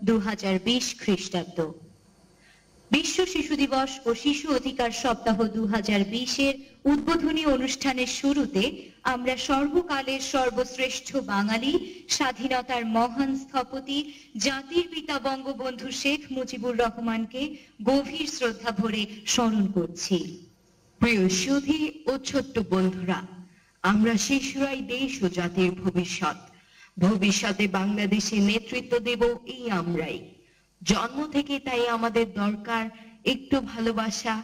2020 খ্রিস্টাব্দ। বিশ্ব শিশু দিবস ও শিশু অধিকার সপ্তাহ 2020-এর উদ্বোধনী অনুষ্ঠানের শুরুতে আমরা সর্বকালের সর্বশ্রেষ্ঠ বাঙালি, স্বাধীনতার মহান স্থপতি, জাতির পিতা বঙ্গবন্ধু শেখ মুজিবুর রহমানকে গভীর শ্রদ্ধা ভরে স্মরণ করছি। প্রিয় সুধী ও ছোট্ট বন্ধুরা, আমরা শিশুরাই দেশ ও জাতির ভবিষ্যৎ। ভবিষ্যতে বাংলাদেশে নেতৃত্ব দেব এই আমরাই। জন্ম থেকে তাই আমাদের দরকার একটু ভালোবাসা,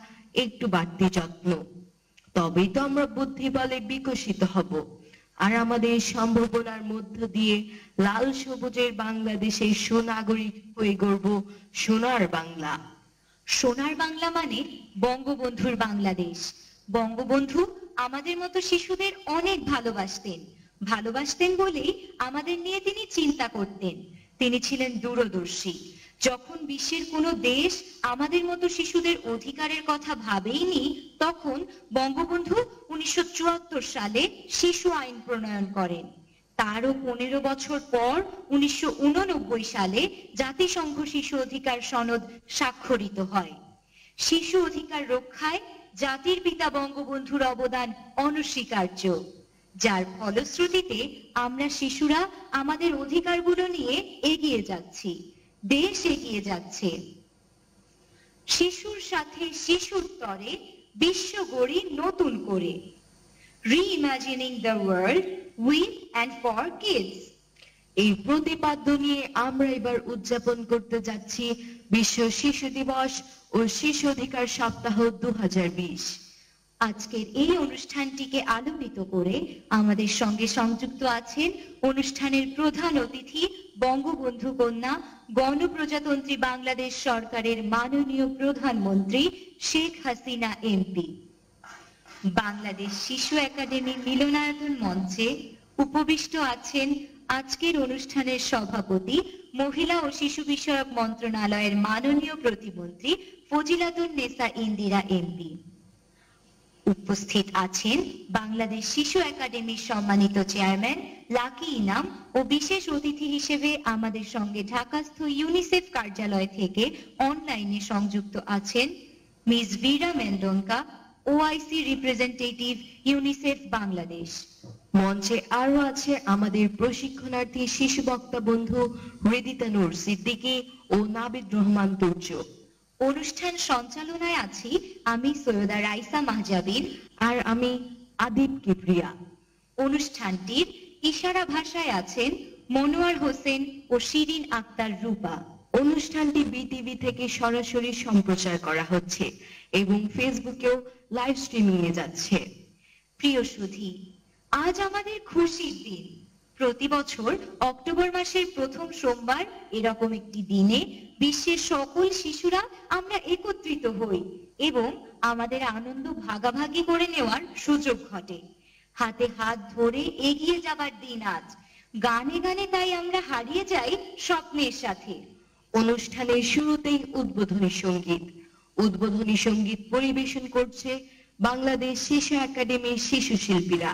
একটু বাড়তি যত্ন। তবেই তো আমরা বুদ্ধি বলে বিকশিত হব, আর আমাদের সম্ভাবনার মধ্য দিয়ে লাল সবুজের বাংলাদেশের সুনাগরিক হয়ে গড়ব সোনার বাংলা। সোনার বাংলা মানে বঙ্গবন্ধুর বাংলাদেশ। বঙ্গবন্ধু আমাদের মতো শিশুদের অনেক ভালোবাসতেন বলেই আমাদের নিয়ে তিনি চিন্তা করতেন। তিনি ছিলেন দূরদর্শী। যখন বিশ্বের কোনো দেশ আমাদের মতো শিশুদের অধিকারের কথা ভাবেইনি, তখন বঙ্গবন্ধু 1974 সালে শিশু আইন প্রণয়ন করেন। তারও 15 বছর পর 1989 সালে জাতিসংঘ শিশু অধিকার সনদ স্বাক্ষরিত হয়। শিশু অধিকার রক্ষায় জাতির পিতা বঙ্গবন্ধুর অবদান অনস্বীকার্য, যার ফলশ্রুতিতে আমরা শিশুরা আমাদের অধিকারগুলো নিয়ে এগিয়ে যাচ্ছি, দেশ এগিয়ে যাচ্ছে। শিশুর সাথে শিশুর তরে বিশ্ব গড়ি নতুন করে। Reimagining the world with and for kids. এই প্রতিপাদ্য নিয়ে আমরা এবার উদযাপন করতে যাচ্ছি বিশ্ব শিশু দিবস ও শিশু অধিকার সপ্তাহ 2020। আজকের এই অনুষ্ঠানটিকে আলোকিত করে আমাদের সঙ্গে সংযুক্ত আছেন অনুষ্ঠানের প্রধান অতিথি, বঙ্গবন্ধু কন্যা, গণপ্রজাতন্ত্রী বাংলাদেশ সরকারের মাননীয় প্রধানমন্ত্রী শেখ হাসিনা এমপি। বাংলাদেশ শিশু একাডেমি মিলনায়তন মঞ্চে উপবিষ্ট আছেন আজকের অনুষ্ঠানের সভাপতি, মহিলা ও শিশু বিষয়ক মন্ত্রণালয়ের মাননীয় প্রতিমন্ত্রী ফজিলাতুন নেসা ইন্দিরা এমপি। উপস্থিত আছেন বাংলাদেশ শিশু একাডেমির সম্মানিত চেয়ারম্যান লাকি ইনাম ও বিশেষ অতিথি হিসেবে আমাদের সঙ্গে ঢাকাস্থ ইউনিসেফ কার্যালয় থেকে অনলাইনে সংযুক্ত আছেন miss Vera Mendonca, OIC representative, UNICEF Bangladesh. মঞ্চে আরো আছে আমাদের প্রশিক্ষণার্থী শিশু বক্তা বন্ধু হৃদিতা নূর সিদ্দিকী ও নাবিদ রহমান তুর্য। অনুষ্ঠান সঞ্চালনায় আছি আমি সৈয়দা রাইসা মাহজাবিন আর আমি আদিব কিবরিয়া। অনুষ্ঠানটির ইশারা ভাষায় আছেন মনোয়ার হোসেন ও শিরিন আক্তার রূপা। অনুষ্ঠানটি বিটিভি থেকে সরাসরি সম্প্রচার করা হচ্ছে এবং ফেসবুকেও লাইভ স্ট্রিমিং এ যাচ্ছে। প্রিয় সুধী, আজ আমাদের খুশির দিন। প্রতি বছর অক্টোবর মাসের প্রথম সোমবার এরকম একটি দিনে বিশ্বের সকল শিশুরা আমরা একত্রিত হই এবং আমাদের আনন্দ ভাগাভাগি করে নেওয়ার সুযোগ ঘটে। হাতে হাত ধরে এগিয়ে যাবার দিন আজ। গানে গানে তাই আমরা হারিয়ে যাই স্বপ্নের সাথে। অনুষ্ঠানের শুরুতেই উদ্বোধনী সঙ্গীত পরিবেশন করছে বাংলাদেশ শিশু একাডেমির শিশু শিল্পীরা।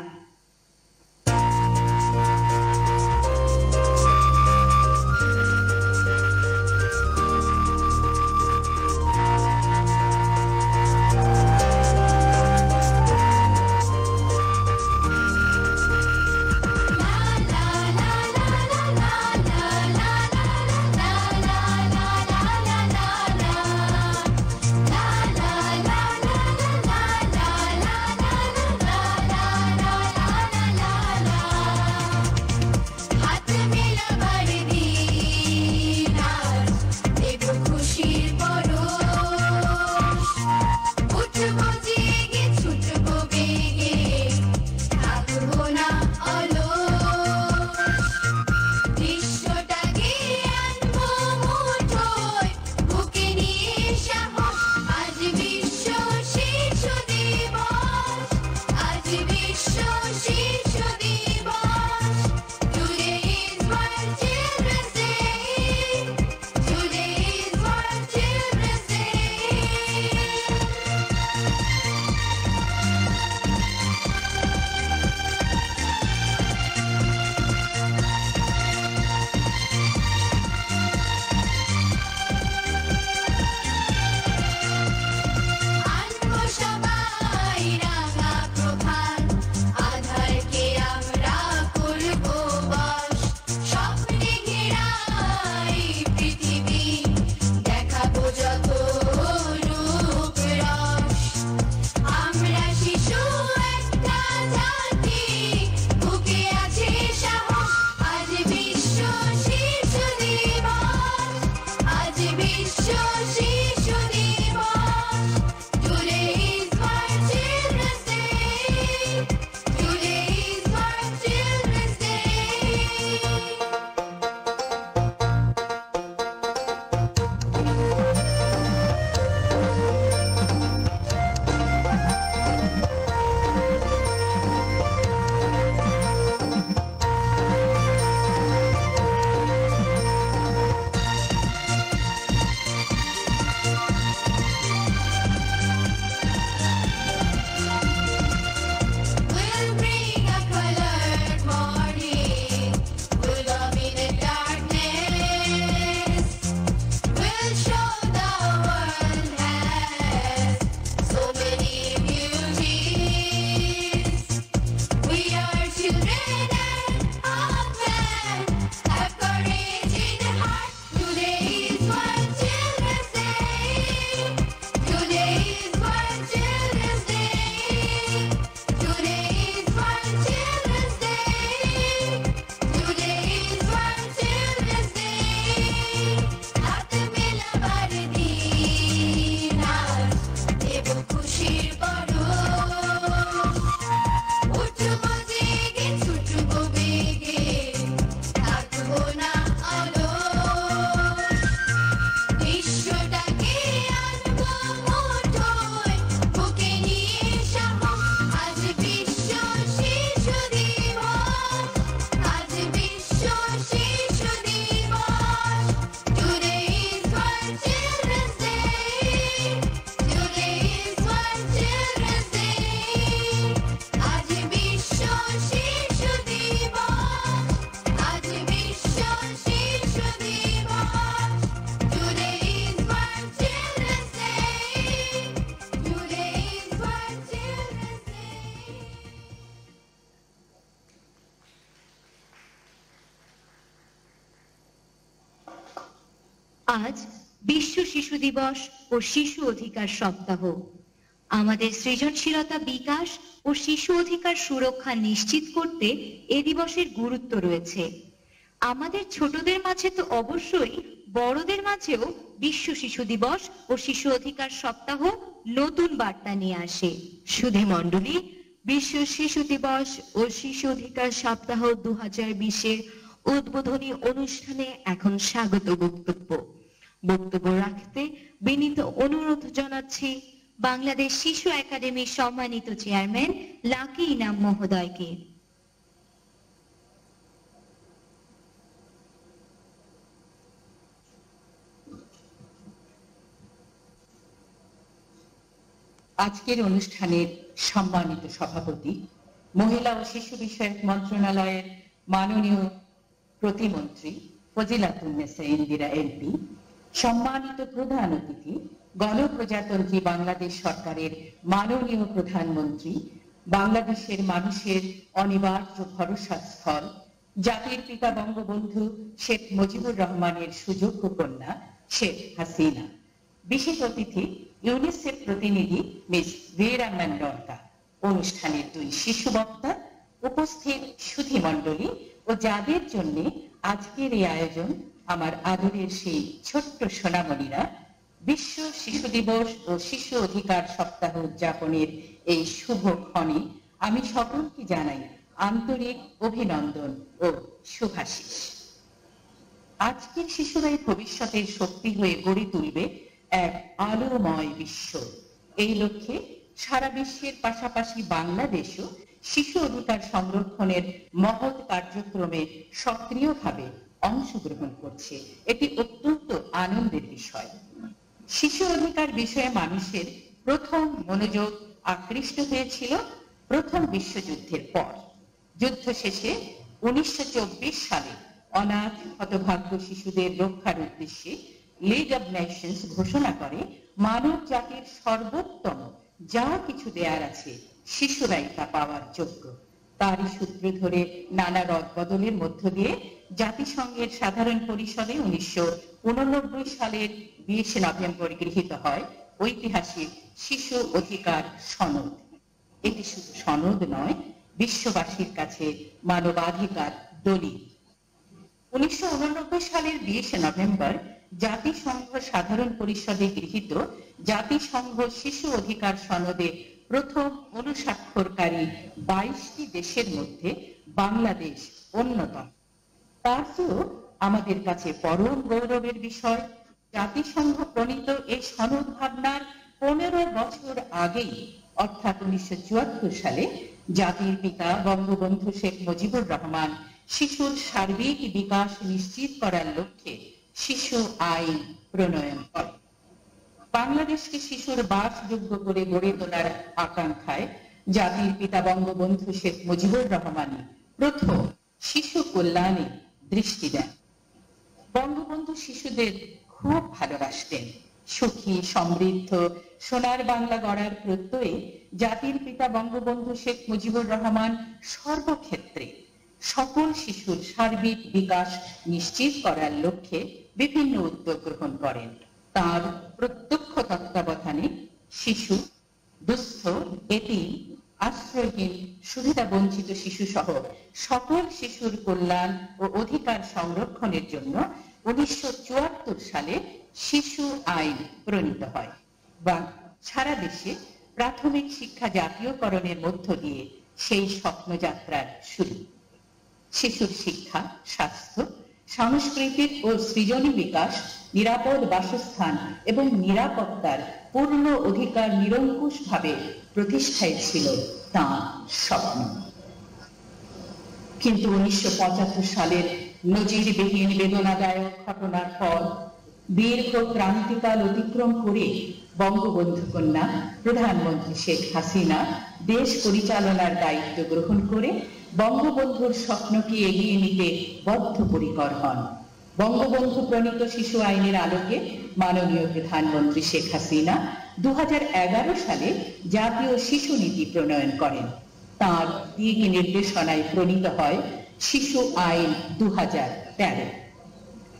আজ বিশ্ব শিশু দিবস ও শিশু অধিকার সপ্তাহ। আমাদের সৃজনশীলতা বিকাশ ও শিশু অধিকার সুরক্ষা নিশ্চিত করতে এ দিবসের গুরুত্ব রয়েছে। আমাদের ছোটদের মাঝে তো অবশ্যই, বড়দের মাঝেও বিশ্ব শিশু দিবস ও শিশু অধিকার সপ্তাহ নতুন বার্তা নিয়ে আসে। সুধী মণ্ডলী, বিশ্ব শিশু দিবস ও শিশু অধিকার সপ্তাহ 2020-এর উদ্বোধনী অনুষ্ঠানে এখন স্বাগত বক্তব্য রাখতে বিনীত অনুরোধ জানাচ্ছি বাংলাদেশ শিশু একাডেমির সম্মানিত চেয়ারম্যান লাকি ইনাম মহোদয়কে। আজকের অনুষ্ঠানের সম্মানিত সভাপতি, মহিলা ও শিশু বিষয়ক মন্ত্রণালয়ের মাননীয় প্রতিমন্ত্রী ফজিলাতুন্নেসা ইন্দিরা এমপি, সম্মানিত প্রধান অতিথি, গণপ্রজাতন্ত্রী বাংলাদেশ সরকারের মাননীয় প্রধানমন্ত্রী, বাংলাদেশের মানুষের অনিবার্য ভরসা স্থল, জাতির পিতা বঙ্গবন্ধু শেখ মুজিবুর রহমানের সুযোগ্য কন্যা শেখ হাসিনা, বিশেষ অতিথি ইউনিসেফ প্রতিনিধি মিস ভেরা ম্যান্ডোনকা, অনুষ্ঠানের দুই শিশু বক্তা, উপস্থিত সুধী মণ্ডলী ও যাদের জন্য আজকের এই আয়োজন, আমার আদরের সেই ছোট্ট সোনামণিরা, বিশ্ব শিশু দিবস ও শিশু অধিকার সপ্তাহ উদযাপনের এই শুভ ক্ষণে আমি সকলকে জানাই আন্তরিক অভিনন্দন ও শুভাশিস। আজকের শিশুরাই ভবিষ্যতের শক্তি হয়ে গড়ে তুলবে এক আলোময় বিশ্ব। এই লক্ষ্যে সারা বিশ্বের পাশাপাশি বাংলাদেশও শিশু অধিকার সংরক্ষণের মহৎ কার্যক্রমে সক্রিয়ভাবে অংশগ্রহণ করছে। এটি অত্যন্ত আনন্দের বিষয়। শিশু অধিকার বিষয়ে মানুষের প্রথম মনোযোগ আকৃষ্ট হয়েছিল প্রথম বিশ্বযুদ্ধের পর। যুদ্ধ শেষে 1924 সালে অনাথ হতভাগ্য শিশুদের রক্ষার উদ্দেশ্যে লিগ অব নেশনস ঘোষণা করে মানব জাতির সর্বোত্তম যা কিছু দেয়ার আছে শিশুরাই তা পাওয়ার যোগ্য। তারই সূত্র ধরে নানা রদবদলের মধ্য দিয়ে জাতিসংঘের সাধারণ পরিষদে 1989 সালের 20 নভেম্বর গৃহীত হয় ঐতিহাসিক শিশু অধিকার সনদ। এটি শুধু সনদ নয়, বিশ্ববাসীর কাছে মানবাধিকার দলিল। 1989 সালের 20 নভেম্বর জাতিসংঘ সাধারণ পরিষদে গৃহীত জাতিসংঘ শিশু অধিকার সনদে প্রথম অনুস্বাক্ষরকারী 22টি দেশের মধ্যে বাংলাদেশ অন্যতম। তার চেয়েও আমাদের কাছে পরম গৌরবের বিষয়, জাতিসংঘ প্রণীত এই সনদ ভাবনার 15 বছর আগেই অর্থাৎ 1974 সালে জাতির পিতা বঙ্গবন্ধু শেখ মুজিবুর রহমান শিশুর সার্বিক বিকাশ নিশ্চিত করার লক্ষ্যে শিশু আইন প্রণয়ন করে। বাংলাদেশকে শিশুর বাসযোগ্য করে গড়ে তোলার আকাঙ্ক্ষায় জাতির পিতা বঙ্গবন্ধু শেখ মুজিবুর রহমান প্রথম শিশু কল্যাণে দৃষ্টি দেন। বঙ্গবন্ধু শিশুদের খুব ভালোবাসতেন। সুখী সমৃদ্ধ সোনার বাংলা গড়ার প্রত্যয়ে জাতির পিতা বঙ্গবন্ধু শেখ মুজিবুর রহমান সর্বক্ষেত্রে সকল শিশুর সার্বিক বিকাশ নিশ্চিত করার লক্ষ্যে বিভিন্ন উদ্যোগ গ্রহণ করেন। তার প্রত্যক্ষ তত্ত্বাবধানে শিশু, দুস্থ, এতিম, আশ্রয়হীন, সুবিধা বঞ্চিত শিশু সহ সকল শিশুর কল্যাণ ও অধিকার সংরক্ষণের জন্য 1974 সালে শিশু আইন প্রণীত হয় বা সারা দেশে প্রাথমিক শিক্ষা জাতীয়করণের মধ্য দিয়ে সেই স্বপ্নযাত্রার শুরু। শিশুর শিক্ষা, স্বাস্থ্য, সাংস্কৃতিক ও সৃজনী বিকাশ, নিরাপদ বাসস্থান এবং নিরাপত্তার পূর্ণ অধিকার নিরঙ্কুশভাবে প্রতিষ্ঠায় ছিল তাঁর স্বপ্ন। কিন্তু 1975 সালের নজিরবিহীন বেদনাদায়ক ঘটনার পর দীর্ঘ ক্রান্তিকাল অতিক্রম করে বঙ্গবন্ধু কন্যা প্রধানমন্ত্রী শেখ হাসিনা দেশ পরিচালনার দায়িত্ব গ্রহণ করে বঙ্গবন্ধুর স্বপ্নকে এগিয়ে নিতে বদ্ধপরিকর হন। বঙ্গবন্ধু প্রণীত শিশু আইনের আলোকে মাননীয় প্রধানমন্ত্রী শেখ হাসিনা 2011 সালে জাতীয় শিশু নীতি প্রণয়ন করেন। তার দিক নির্দেশনায় প্রণীত হয় শিশু আইন 2013।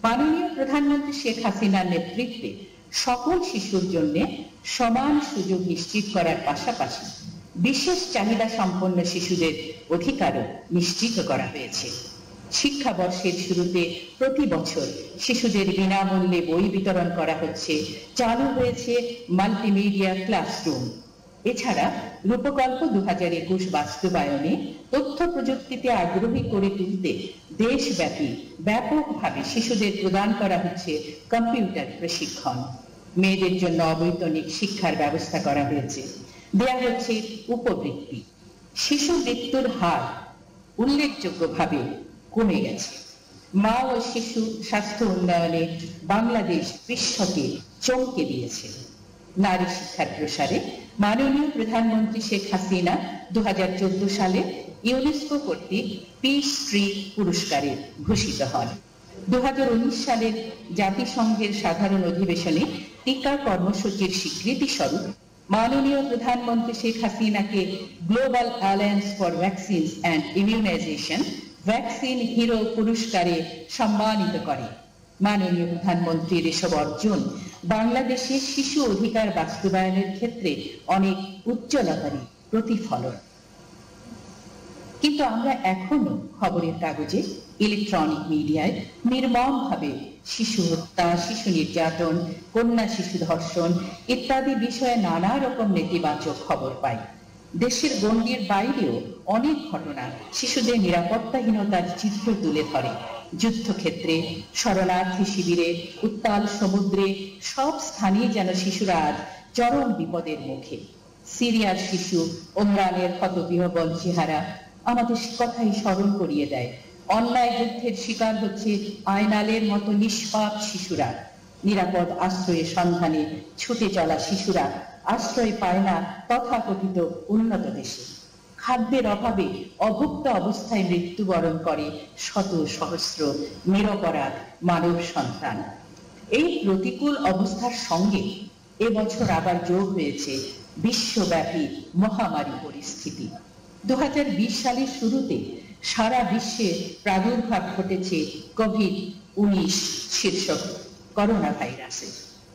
মাননীয় প্রধানমন্ত্রী শেখ হাসিনার নেতৃত্বে সকল শিশুর জন্য সমান সুযোগ নিশ্চিত করার পাশাপাশি বিশেষ চাহিদা সম্পন্ন শিশুদের অধিকারও নিশ্চিত করা হয়েছে। শিক্ষাবর্ষের শুরুতে প্রতি বছর শিশুদের বিনামূল্যে বই বিতরণ করা হচ্ছে, চালু হয়েছে মাল্টিমিডিয়া ক্লাসরুম। এছাড়া রূপকল্প 2021 বাস্তবায়নে তথ্য প্রযুক্তিতে আগ্রহী করে তুলতে দেশব্যাপী ব্যাপকভাবে শিশুদের প্রদান করা হচ্ছে কম্পিউটার প্রশিক্ষণ। মেয়েদের জন্য অবৈতনিক শিক্ষার ব্যবস্থা করা হয়েছে, দেয়া হচ্ছে উপবৃত্তি। শিশু মৃত্যুর হার উল্লেখযোগ্যভাবে কমে গেছে। মা ও শিশু স্বাস্থ্য উন্নয়নে বাংলাদেশ বিশ্বকে চমকে দিয়েছে। নারী শিক্ষার প্রসারে মাননীয় প্রধানমন্ত্রী শেখ হাসিনা 2014 সালে ইউনেস্কো কর্তৃক পিস ট্রি পুরস্কারে ভূষিত হন। 2019 সালের জাতিসংঘের সাধারণ অধিবেশনে টিকা কর্মসূচির স্বীকৃতি স্বরূপ মাননীয় প্রধানমন্ত্রী শেখ হাসিনাকে global alliance for vaccines and immunization vaccine hero পুরস্কারে সম্মানিত করে। মাননীয় প্রধানমন্ত্রীর এসব অর্জন বাংলাদেশের শিশু অধিকার বাস্তবায়নের ক্ষেত্রে অনেক উজ্জ্বলতারই প্রতিফলন। কিন্তু আমরা এখনো খবরের কাগজে, ইলেকট্রনিক মিডিয়ায় নির্মমভাবে শিশু হত্যা, শিশু নির্যাতন, কন্যা শিশু ধর্ষণ ইত্যাদি বিষয়ে নানা রকম নেতিবাচক খবর পাই। দেশের গণ্ডির বাইরেও অনেক ঘটনা শিশুদের নিরাপত্তাহীনতার চিত্র তুলে ধরে। যুদ্ধক্ষেত্রে, শরণার্থী শিবিরে, উত্তাল সমুদ্রে সব স্থানেই যেন শিশুরা আজ চরম বিপদের মুখে। সিরিয়ার শিশু, ওমরানের হতবিহ্বল চেহারা আমাদের কথাই স্মরণ করিয়ে দেয়। অন্যায় যুদ্ধের শিকার হচ্ছে আয়নালের মতো নিষ্পাপ শিশুরা। নিরাপদ আশ্রয়ের সন্ধানে ছুটে চলা শিশুরা আশ্রয় পায় না তথাকথিত উন্নত দেশে। খাদ্যের অভাবে অভুক্ত অবস্থায় মৃত্যুবরণ করে শত সহস্র নিরপরাধ মানব সন্তান। এই প্রতিকূল অবস্থার সঙ্গে এবছর আবার যোগ হয়েছে বিশ্বব্যাপী মহামারী পরিস্থিতি। 2020 সালের শুরুতে সারা বিশ্বে প্রাদুর্ভাব ঘটেছে কোভিড-19 শীর্ষক করোনা ভাইরাসের।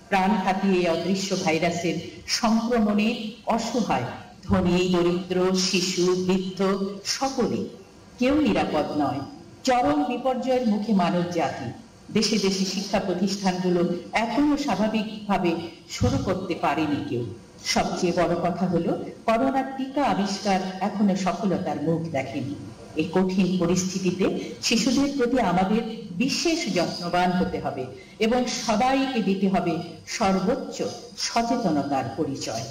প্রাণঘাতী এই অদৃশ্য ভাইরাসের সংক্রমণে অসহায় ধনী, দরিদ্র, শিশু, বৃদ্ধ সকলে কেউ নিরাপদ নয়। চরম বিপর্যয়ের মুখে মানব জাতি। দেশে দেশে শিক্ষা প্রতিষ্ঠানগুলো এখনো স্বাভাবিকভাবে শুরু করতে পারেনি কেউ। সবচেয়ে বড় কথা হলো করোনার টিকা আবিষ্কার এখনো সফলতার মুখ দেখেনি। এই কঠিন পরিস্থিতিতে শিশুদের প্রতি আমাদের বিশেষ যত্নবান হতে হবে এবং সবাইকে দিতে হবে সর্বোচ্চ সচেতনতার পরিচয়।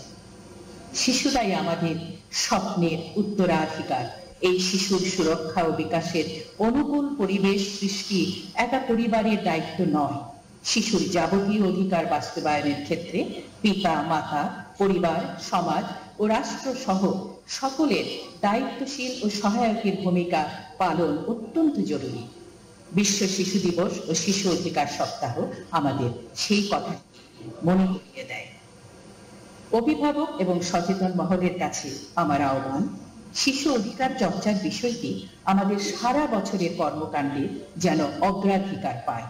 শিশুরাই আমাদের স্বপ্নের উত্তরাধিকার। এই শিশুর সুরক্ষা ও বিকাশের অনুকূল পরিবেশ সৃষ্টি একা পরিবারের দায়িত্ব নয়। শিশুর যাবতীয় অধিকার বাস্তবায়নের ক্ষেত্রে পিতা, মাতা, পরিবার, সমাজ ও রাষ্ট্র সহ সকলের দায়িত্বশীল ও সহায়কের ভূমিকা পালন অত্যন্ত জরুরি। বিশ্ব শিশু দিবস ও শিশু অধিকার সপ্তাহ আমাদের সেই কথা মনে করিয়ে দেয়। অভিভাবক এবং সচেতন মহলের কাছে আমার আহ্বান, শিশু অধিকার চর্চার বিষয়টি আমাদের সারা বছরের কর্মকাণ্ডে যেন অগ্রাধিকার পায়।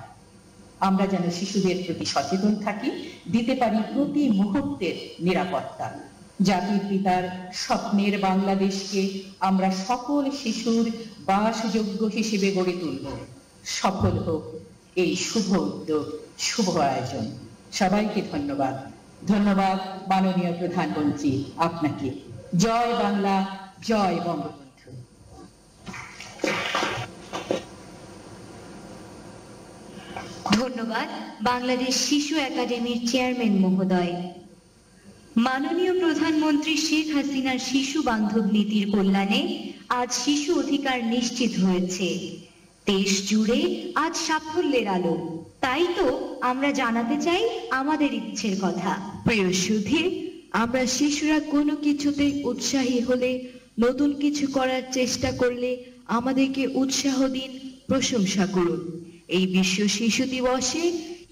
আমরা যেন শিশুদের প্রতি সচেতন থাকি, দিতে পারি প্রতি মুহূর্তের নিরাপত্তা। জাতির পিতার স্বপ্নের বাংলাদেশকে আমরা সকল শিশুর বাসযোগ্য হিসেবে গড়ে তুলব। সফল হোক এই শুভ উদ্যোগ, শুভ আয়োজন। সবাইকে ধন্যবাদ। ধন্যবাদ মাননীয় প্রধানমন্ত্রী আপনাকে। জয় বাংলা, জয় বঙ্গবন্ধু। ধন্যবাদ বাংলাদেশ শিশু একাডেমির চেয়ারম্যান মহোদয়। মাননীয় প্রধানমন্ত্রী শেখ হাসিনার শিশু বান্ধব নীতির কল্যাণে আজ শিশু অধিকার নিশ্চিত হয়েছে। দেশ জুড়ে আজ সাফল্যের আলো। তাই তো আমরা জানাতে চাই আমাদের ইচ্ছের কথা। প্রিয় সুধী, আমরা শিশুরা কোনো কিছুতেই উৎসাহী হলে, নতুন কিছু করার চেষ্টা করলে আমাদেরকে উৎসাহ দিন, প্রশংসা করুন। এই বিশ্ব শিশু দিবসে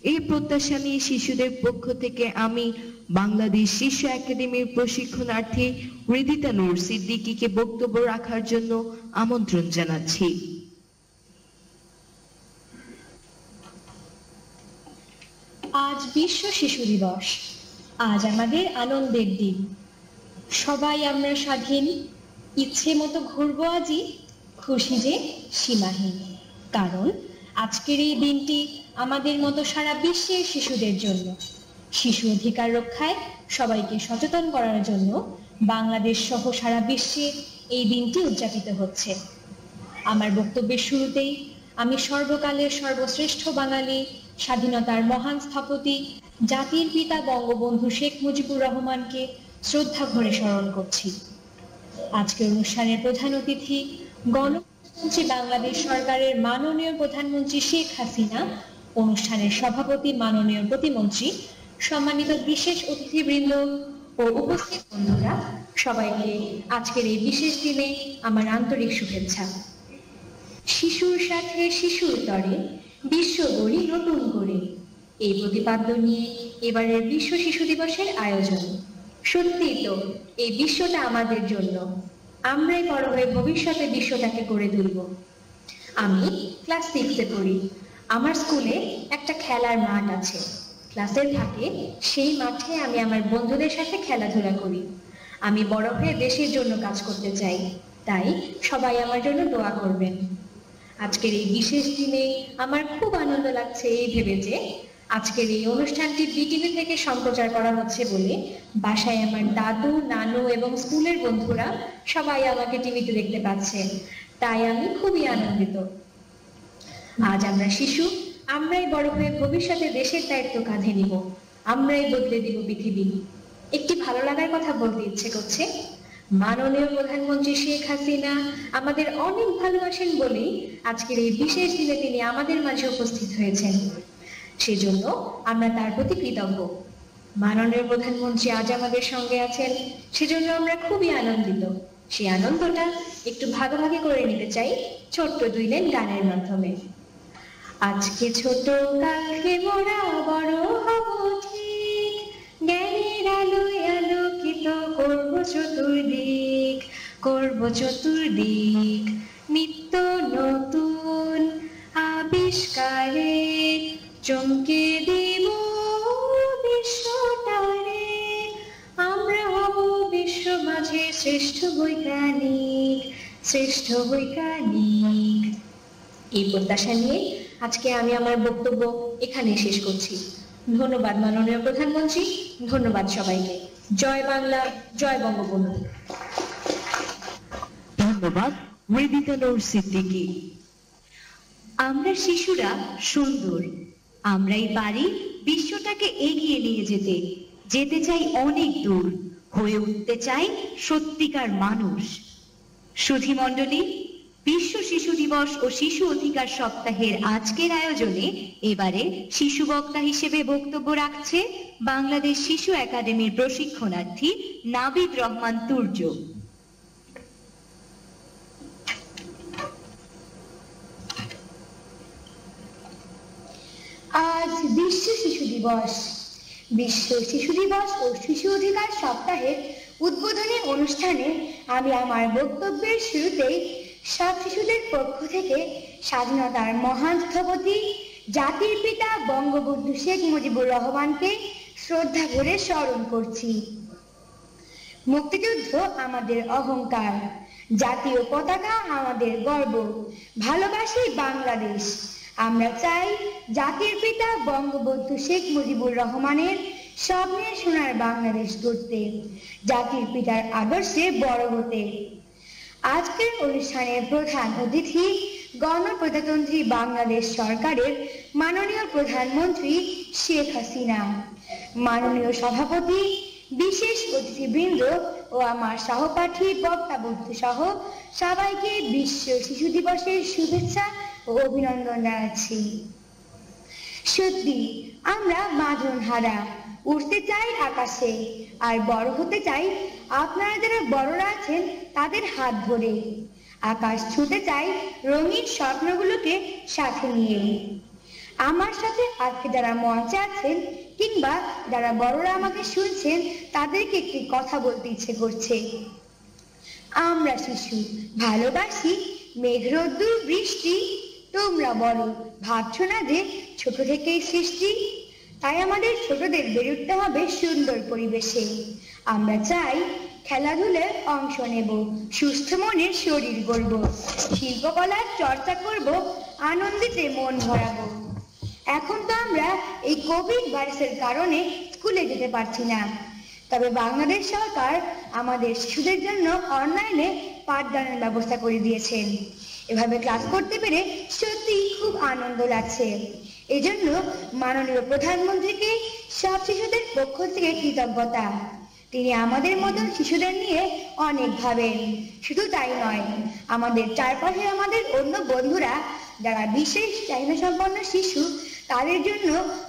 এই প্রত্যাশা নিয়ে শিশুদের পক্ষ থেকে আমি বাংলাদেশ শিশু একাডেমির প্রশিক্ষণার্থী হৃদিতা নূর সিদ্দিকীকে বক্তব্য রাখার জন্য আমন্ত্রণ জানাচ্ছি। আজ বিশ্ব শিশু দিবস। আজ আমাদের আনন্দের দিন। সবাই আমরা স্বাধীন, ইচ্ছে মতো ঘুরবো আজই, খুশি যে সীমাহীন। কারণ আজকের এই দিনটি আমাদের মতো সারা বিশ্বের শিশুদের জন্য। শিশু অধিকার রক্ষায় সবাইকে সচেতন করার জন্য বাংলাদেশ সহ সারা বিশ্বে এই দিনটি উদযাপিত হচ্ছে। আমার বক্তব্যের শুরুতেই আমি সর্বকালের সর্বশ্রেষ্ঠ বাঙালি, স্বাধীনতার মহান স্থপতি, জাতির পিতা বঙ্গবন্ধু শেখ মুজিবুর রহমানকে শ্রদ্ধা ভরে স্মরণ করছি। আজকের অনুষ্ঠানের প্রধান অতিথি গণপ্রজাতন্ত্রী বাংলাদেশ সরকারের মাননীয় প্রধানমন্ত্রী শেখ হাসিনা, অনুষ্ঠানের সভাপতি মাননীয় প্রতিমন্ত্রী, সম্মানিত বিশেষ অতিথিবৃন্দ ও উপস্থিত বন্ধুরা, সবাইকে আজকের এই বিশেষ দিনে আমার আন্তরিক শুভেচ্ছা। শিশুর সাথে শিশুর তরে বিশ্ব গড়ি নতুন করে, এই প্রতিপাদ্য নিয়ে এবারের বিশ্ব শিশু দিবসের আয়োজন। সত্যিই তো এই বিশ্বটা আমাদের জন্য, আমরাই বড় হয়ে ভবিষ্যতে বিশ্বটাকে গড়ে তুলব। আমি ক্লাস 6-এ পড়ি। আমার স্কুলে একটা খেলার মাঠ আছে। ক্লাসের ফাঁকে সেই মাঠে আমি আমার বন্ধুদের সাথে খেলাধুলা করি। আমি বড় হয়ে দেশের জন্য কাজ করতে চাই, তাই সবাই আমার জন্য দোয়া করবেন। আজকের এই বিশেষ দিনে আমার খুব আনন্দ লাগছে এই ভেবে যে আজকের এই অনুষ্ঠানটি বিটিভি থেকে সম্প্রচার করা হচ্ছে বলে বাসায় আমার দাদু, নানু এবং স্কুলের বন্ধুরা সবাই আমাকে টিভিতে দেখতে পাচ্ছে, তাই আমি খুবই আনন্দিত। আজ আমরা শিশু, আমরাই বড় হয়ে ভবিষ্যতে দেশের দায়িত্ব কাঁধে নিব, আমরাই বদলে দিব পৃথিবী। একটি ভালো লাগার কথা বলতে ইচ্ছে করছে। মাননীয় প্রধানমন্ত্রী শেখ হাসিনা আমাদের অনেক ভালোবাসেন বলেই আজকের এই বিশেষ দিনে তিনি আমাদের মাঝে উপস্থিত হয়েছেন। সেজন্য আমরা তার প্রতি কৃতজ্ঞ। মাননীয় প্রধানমন্ত্রী আজ আমাদের সঙ্গে আছেন, সেজন্য আমরা খুবই আনন্দিত। সেই আনন্দটা একটু ভাগাভাগি করে নিতে চাই ছোট্ট 2 লাইন গানের মাধ্যমে। আজকে ছোট কালকে মোরা বড় হব ঠিক, জ্ঞানের আলোয় আলোকিত করব চতুর্দিক, করব চতুর্দিক নিত্য নতুন আবিষ্কারে, চমকে দেব বিশ্বটারে, আমরা হব বিশ্ব মাঝে শ্রেষ্ঠ বৈজ্ঞানিক, শ্রেষ্ঠ বৈজ্ঞানিক। এই প্রত্যাশা নিয়ে আজকে আমি আমার বক্তব্য এখানে শেষ করছি। ধন্যবাদ মাননীয় প্রধানমন্ত্রী, ধন্যবাদ সবাইকে। জয় বাংলা, জয় বঙ্গবন্ধু। ধন্যবাদ মৃদিতা নূর সিদ্দিকী। আমরা শিশুরা সুন্দর, আমরাই পারি বিশ্বটাকে এগিয়ে নিয়ে যেতে, যেতে চাই অনেক দূর, হয়ে উঠতে চাই সত্যিকার মানুষ। সুধী মণ্ডলী, বিশ্ব শিশু দিবস ও শিশু অধিকার সপ্তাহের আজকের আয়োজনে এবারে শিশু বক্তা হিসেবে বক্তব্য রাখছে বাংলাদেশ শিশু একাডেমির প্রশিক্ষণার্থী নাবিদ রহমান তুর্য। আজ বিশ্ব শিশু দিবস। বিশ্ব শিশু দিবস ও শিশু অধিকার সপ্তাহের উদ্বোধনী অনুষ্ঠানে আমি আমার বক্তব্যের শুরুতেই সব শিশুদের পক্ষ থেকে স্বাধীনতার মহান স্থপতি, জাতির পিতা বঙ্গবন্ধু শেখ মুজিবুর রহমানকে শ্রদ্ধা ভরে স্মরণ করছি। মুক্তিযুদ্ধ আমাদের অহংকার, জাতীয় পতাকা আমাদের গর্ব, ভালোবাসি বাংলাদেশ। আমরা চাই জাতির পিতা বঙ্গবন্ধু শেখ মুজিবুর রহমানের স্বপ্নের সোনার বাংলাদেশ গড়তে, জাতির পিতার আদর্শে বড় হতে। আজকের অনুষ্ঠানের প্রধান অতিথি গণপ্রজাতন্ত্রী বাংলাদেশ সরকারের মাননীয় প্রধানমন্ত্রী শেখ হাসিনা, মাননীয় সভাপতি, বিশেষ অতিথিবৃন্দ ও আমার সহপাঠী বক্তা বন্ধু সহ সবাইকে বিশ্ব শিশু দিবসের শুভেচ্ছা ও অভিনন্দন জানাচ্ছি। সত্যি আমরা বাঁধনহারা, উঠতে চাই আকাশে, আর বড় হতে চাই আপনারা যারা বড়রা আছেন তাদের হাত ধরে। আকাশ ছুঁতে চাই রঙিন স্বপ্নগুলোকে সাথে নিয়ে। আমার সাথে আজকে যারা মঞ্চে আছেন কিংবা যারা বড়রা আমাকে শুনছেন, তাদেরকে একটি কথা বলতে ইচ্ছে করছে। আমরা শিশু, ভালোবাসি মেঘ রোদ্দুর বৃষ্টি। তোমরা বলো, ভাবছো না যে ছোট থেকেই সৃষ্টি? তাই আমাদের ছোটদের বেড়ে উঠতে হবে সুন্দর পরিবেশে। আমরা চাই খেলাধুলায় অংশ নেব, সুস্থ মনের শরীর গড়ব, শিল্পকলার চর্চা করব, আনন্দিতে মন ভরাবো। এখন তো আমরা এই কোভিড ভাইরাসের কারণে স্কুলে যেতে পারছি না, তবে বাংলাদেশ সরকার আমাদের শিশুদের জন্য অনলাইনে পাঠদানের ব্যবস্থা করে দিয়েছেন। এভাবে ক্লাস করতে পেরে সত্যি খুব আনন্দ লাগছে। এজন্য মাননীয় প্রধানমন্ত্রীকে সব শিশুদের পক্ষ থেকে কৃতজ্ঞতা। তিনি আমাদের মতন শিশুদের নিয়ে অনেক ভাবেন। শুধু তাই নয়, আমাদের চারপাশে আমাদের অন্য বন্ধুরা যারা বিশেষ চাহিদা সম্পন্ন শিশু, তাদের জন্য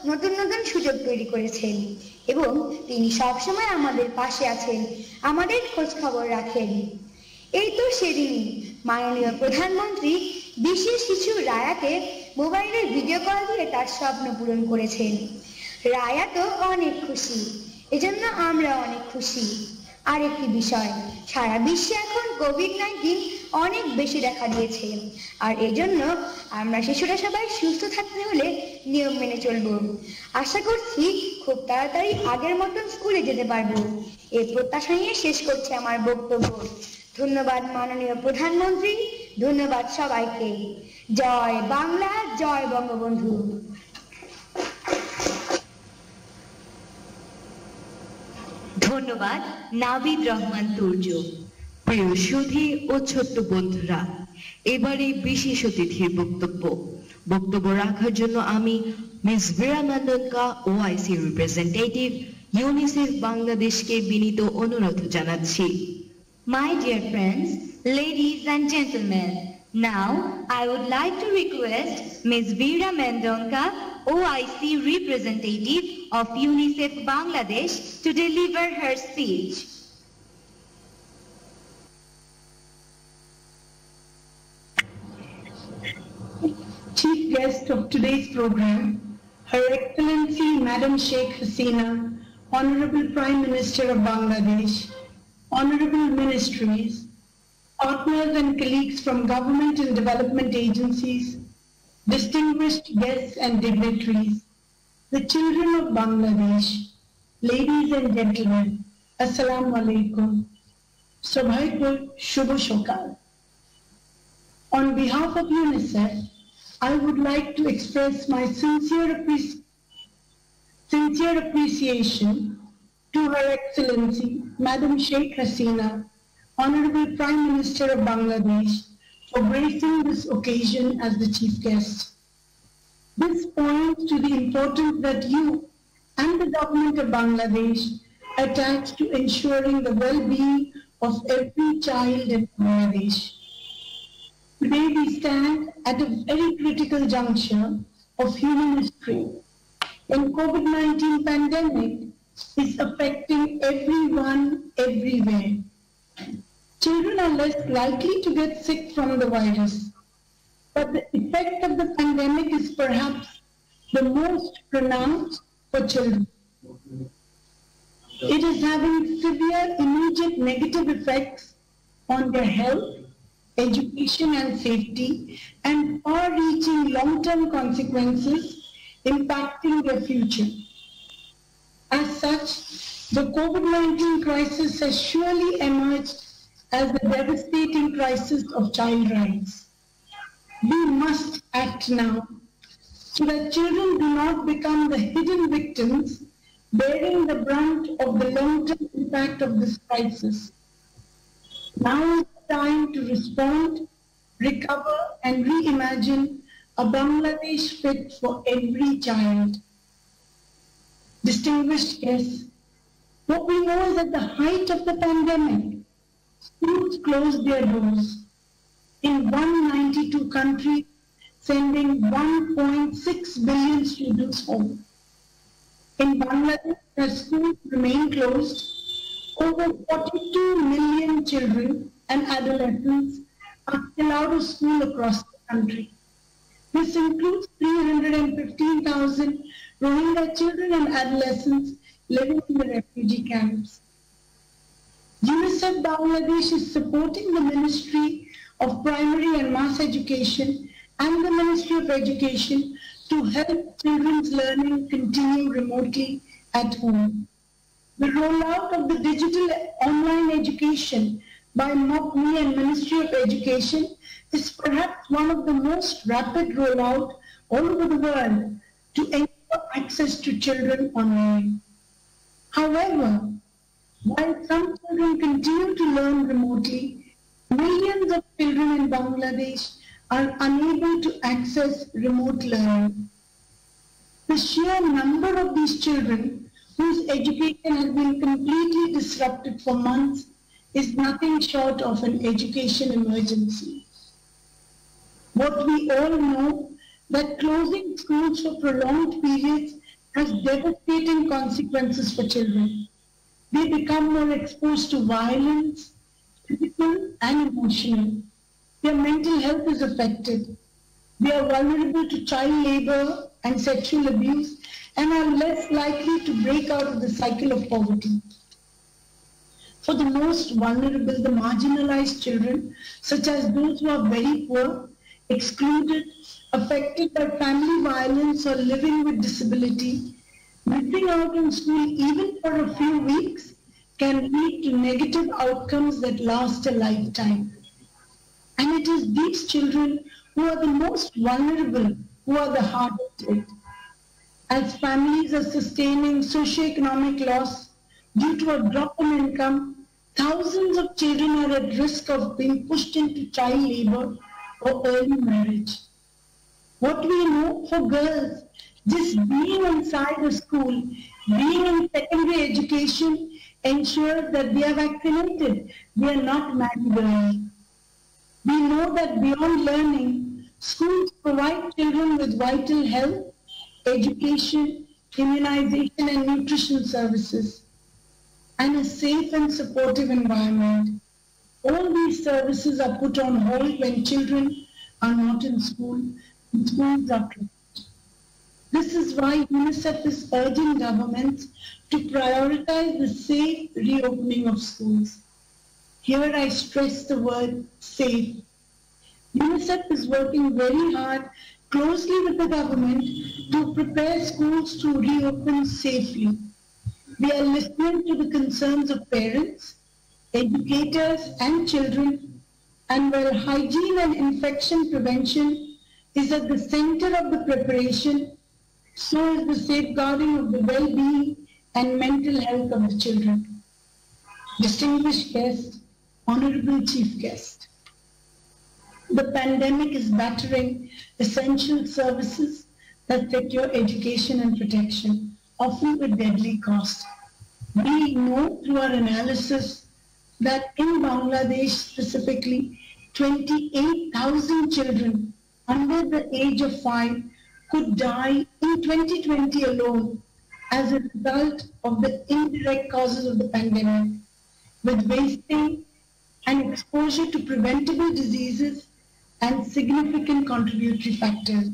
নতুন নতুন সুযোগ তৈরি করেছেন এবং তিনি সবসময় আমাদের পাশে আছেন, আমাদের খোঁজ খবর রাখেন। এই তো সেদিনই মাননীয় প্রধানমন্ত্রী বিশেষ শিশু রায়াকে মোবাইলে ভিডিও কল দিয়ে তার স্বপ্ন পূরণ করেছেন। রায়া তো অনেক খুশি, এজন্য আমরা অনেক খুশি। আর একটি বিষয়, সারা বিশ্বে এখন কোভিড-19 অনেক বেশি দেখা দিয়েছে, আর এজন্য আমরা শিশুরা সবাই সুস্থ থাকতে হলে নিয়ম মেনে চলবো। আশা করছি খুব তাড়াতাড়ি আগের মতন স্কুলে যেতে পারবো। এই প্রত্যাশা নিয়ে শেষ করছি আমার বক্তব্য। ধন্যবাদ মাননীয় প্রধানমন্ত্রী, ধন্যবাদ সবাইকে। জয় বাংলা, জয় বঙ্গবন্ধু। ধন্যবাদ নাবিদ রহমান তুর্য। প্রিয় সুধী ও ছোট্ট বন্ধুরা, এবারে বিশেষ অতিথির বক্তব্য রাখার জন্য আমি miss Veera Mendonca, OIC representative, UNICEF বাংলাদেশকে বিনীত অনুরোধ জানাচ্ছি। My dear friends, ladies and gentlemen, now I would like to request Ms. Veera Mendonka, OIC representative of UNICEF Bangladesh, to deliver her speech. Chief guest of today's program, Her Excellency Madam Sheikh Hasina, Honorable Prime Minister of Bangladesh, Honorable Ministries, partners and colleagues from government and development agencies, distinguished guests and dignitaries, the children of Bangladesh, ladies and gentlemen, Assalamu alaikum, Sabhaiko Shubho Shokal. On behalf of UNICEF, I would like to express my sincere appreciation to Her Excellency Madam Sheikh Hasina, Honorable Prime Minister of Bangladesh, for gracing this occasion as the chief guest. This points to the importance that you and the government of Bangladesh attach to ensuring the well-being of every child in Bangladesh. Today we stand at a very critical juncture of human history. The COVID-19 pandemic is affecting everyone, everywhere. Children are less likely to get sick from the virus, but the effect of the pandemic is perhaps the most pronounced for children. It is having severe immediate negative effects on their health, education and safety, and far-reaching long-term consequences impacting their future. As such, the COVID-19 crisis has surely emerged as the devastating crisis of child rights. We must act now so that children do not become the hidden victims bearing the brunt of the long-term impact of this crisis. Now is the time to respond, recover, and reimagine a Bangladesh fit for every child. Distinguished guests, what we know is at the height of the pandemic, schools closed their doors in 192 countries, sending 1.6 billion students home. In Bangladesh, as schools remain closed, over 42 million children and adolescents are still out of school across the country. This includes 315,000 Rohingya children and adolescents living in the refugee camps. UNICEF Bangladesh is supporting the Ministry of Primary and Mass Education and the Ministry of Education to help children's learning continue remotely at home. The rollout of the digital online education by MOPME and Ministry of Education is perhaps one of the most rapid rollout all over the world to ensure access to children online. However, while some children continue to learn remotely, millions of children in Bangladesh are unable to access remote learning. The sheer number of these children whose education has been completely disrupted for months is nothing short of an education emergency. What we all know that closing schools for prolonged periods has devastating consequences for children. They become more exposed to violence, physical and emotional. Their mental health is affected. They are vulnerable to child labor and sexual abuse and are less likely to break out of the cycle of poverty. For the most vulnerable, the marginalized children, such as those who are very poor, excluded, affected by family violence or living with disability, missing out on school even for a few weeks can lead to negative outcomes that last a lifetime. And it is these children who are the most vulnerable, who are the hardest hit. As families are sustaining socioeconomic loss due to a drop in income, thousands of children are at risk of being pushed into child labor or early marriage. What we know for girls, just being inside a school, being in secondary education ensures that they are vaccinated, they are not married early. We know that beyond learning, schools provide children with vital health, education, immunization and nutrition services, and a safe and supportive environment. All these services are put on hold when children are not in school and schools are closed. This is why UNICEF is urging governments to prioritize the safe reopening of schools. Here I stress the word safe. UNICEF is working very hard closely with the government to prepare schools to reopen safely. We are listening to the concerns of parents, educators and children, and while hygiene and infection prevention is at the center of the preparation, so is the safeguarding of the well-being and mental health of the children. Distinguished guest, Honorable Chief Guest, the pandemic is battering essential services that secure education and protection, often with deadly cost. We know through our analysis that in Bangladesh specifically, 28,000 children under the age of 5 could die in 2020 alone as a result of the indirect causes of the pandemic, with wasting and exposure to preventable diseases and significant contributory factors.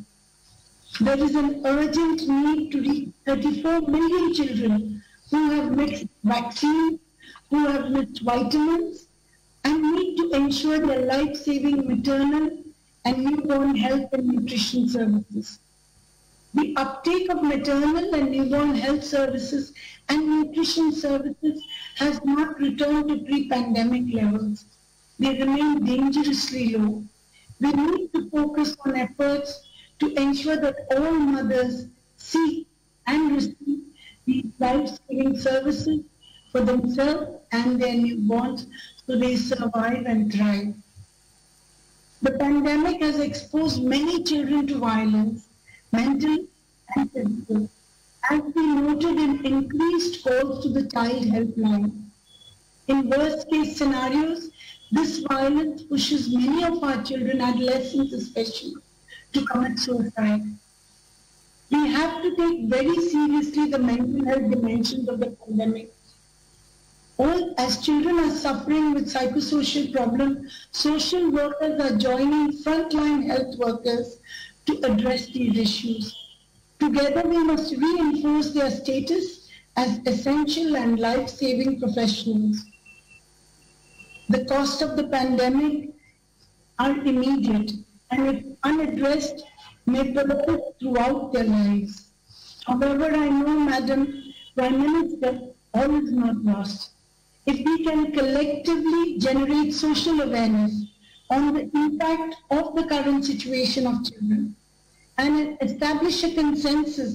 There is an urgent need to reach 34 million children who have missed vaccines, who have missed vitamins, and need to ensure their life-saving maternal and newborn health and nutrition services. The uptake of maternal and newborn health services and nutrition services has not returned to pre-pandemic levels. They remain dangerously low. We need to focus on efforts to ensure that all mothers seek and receive these life-saving services for themselves and their newborns so they survive and thrive. The pandemic has exposed many children to violence, mental and physical, as we noted in increased calls to the child helpline. In worst-case scenarios, this violence pushes many of our children, adolescents especially, to commit suicide. We have to take very seriously the mental health dimensions of the pandemic. As children are suffering with psychosocial problems, social workers are joining frontline health workers to address these issues. Together, we must reinforce their status as essential and life-saving professionals. The cost of the pandemic are immediate, and if unaddressed, may persist throughout their lives. However, I know, Madam Prime Minister, all is not lost. If we can collectively generate social awareness on the impact of the current situation of children and establish a consensus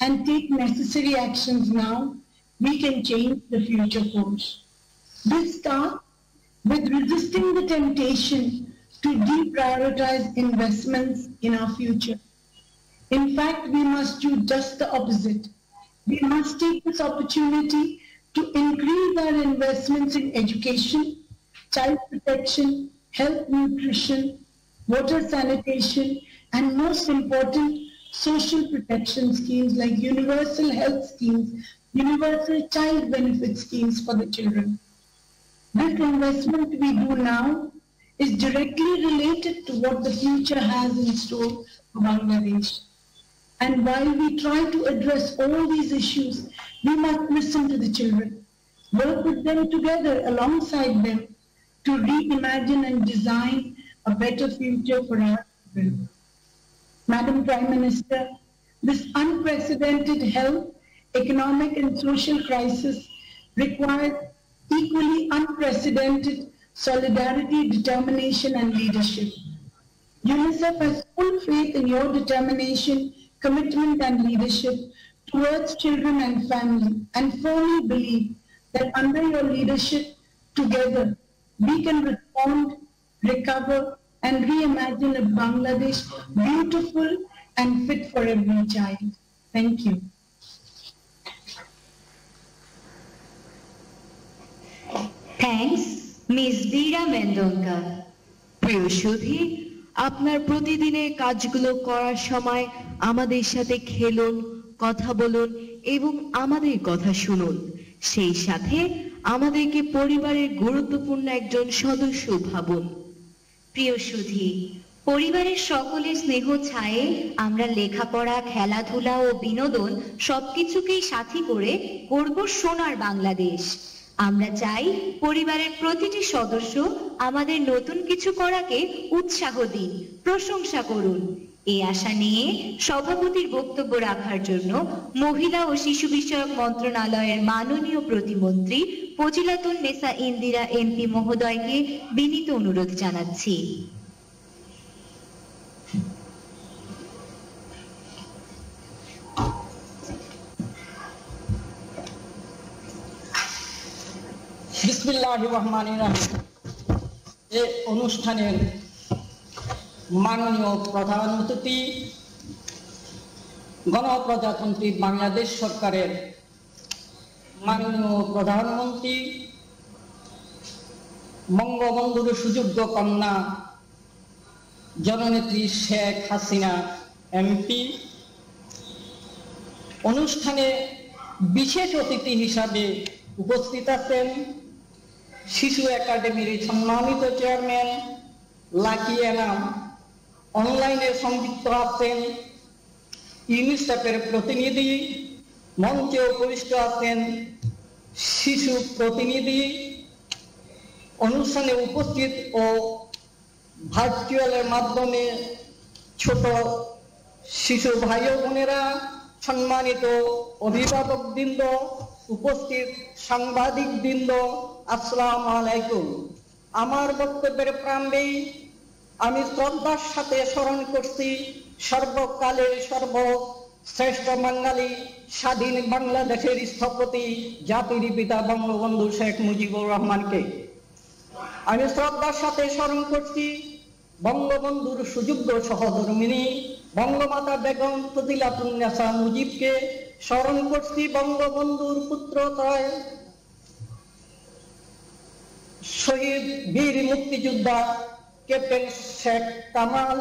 and take necessary actions now, we can change the future course. This starts with resisting the temptation to deprioritize investments in our future. In fact, we must do just the opposite. We must take this opportunity to increase our investments in education, child protection, health, nutrition, water sanitation, and most important, social protection schemes like universal health schemes, universal child benefit schemes for the children. This investment we do now is directly related to what the future has in store for Bangladesh. And while we try to address all these issues, we must listen to the children, work with them together alongside them to reimagine and design a better future for our children. Madam Prime Minister, this unprecedented health, economic and social crisis requires equally unprecedented solidarity, determination and leadership. UNICEF has full faith in your determination, commitment and leadership towards children and family, and firmly believe that under your leadership, together, we can respond, recover, and reimagine a Bangladesh beautiful and fit for every child. Thank you. Thanks, Ms. Veera Mendonca. প্রিয় সুধী, আপনার প্রতিদিনের কাজগুলো করার সময় আমাদের সাথে খেলুন, কথা বলুন এবং আমাদের কথা শুনুন। সেই সাথে আমাদেরকে পরিবারের গুরুত্বপূর্ণ একজন সদস্য ভাবুন। প্রিয় সুধী, পরিবারের সকলের স্নেহ ছায়ে আমরা লেখাপড়া, খেলাধুলা ও বিনোদন সবকিছুকেই সাথী করে গড়ব সোনার বাংলাদেশ। আমরা চাই পরিবারের প্রতিটি সদস্য আমাদের নতুন কিছু করাকে উৎসাহ দিন, প্রশংসা করুন। এই আশা নিয়ে সভাপতির বক্তব্য রাখার জন্য মহিলা ও শিশু বিষয়ক মন্ত্রণালয়ের মাননীয় প্রতিমন্ত্রী ফজিলাতুন নেসা ইন্দিরা এমপি মহোদয়কে বিনীত অনুরোধ জানাচ্ছি। বিসমিল্লাহির রহমানির রহিম। এই অনুষ্ঠানের মাননীয় প্রধান অতিথি, গণপ্রজাতন্ত্রী বাংলাদেশ সরকারের মাননীয় প্রধানমন্ত্রী, বঙ্গবন্ধুর সুযোগ্য কন্যা জননেত্রী শেখ হাসিনা এমপি, অনুষ্ঠানে বিশেষ অতিথি হিসাবে উপস্থিত আছেন শিশু একাডেমির সম্মানিত চেয়ারম্যান লাকি এনাম, অনলাইনে সংযুক্ত আছেন ইউনিসেফের প্রতিনিধি, মঞ্চে উপবিষ্ট আছেন শিশু প্রতিনিধি, অনুষ্ঠানে উপস্থিত ও ভার্চুয়ালের মাধ্যমে ছোট শিশু ভাই ও বোনেরা, সম্মানিত অভিভাবকবৃন্দ, উপস্থিত সাংবাদিকবৃন্দ, আসসালামু আলাইকুম। আমার বক্তব্যের প্রারম্ভেই আমি শ্রদ্ধার সাথে স্মরণ করছি সর্বকালের সর্বশ্রেষ্ঠ বাঙালি, স্বাধীন বাংলাদেশের স্থপতি, জাতির পিতা বঙ্গবন্ধু শেখ মুজিবুর রহমানকে। আমি শ্রদ্ধার সাথে স্মরণ করছি বঙ্গবন্ধুর সুযোগ্য সহধর্মিণী বঙ্গমাতা বেগম ফজিলাতুন নেসা মুজিবকে। স্মরণ করছি বঙ্গবন্ধুর পুত্রত্রয় শহীদ বীর মুক্তিযোদ্ধা ক্যাপ্টেন শেখ কামাল,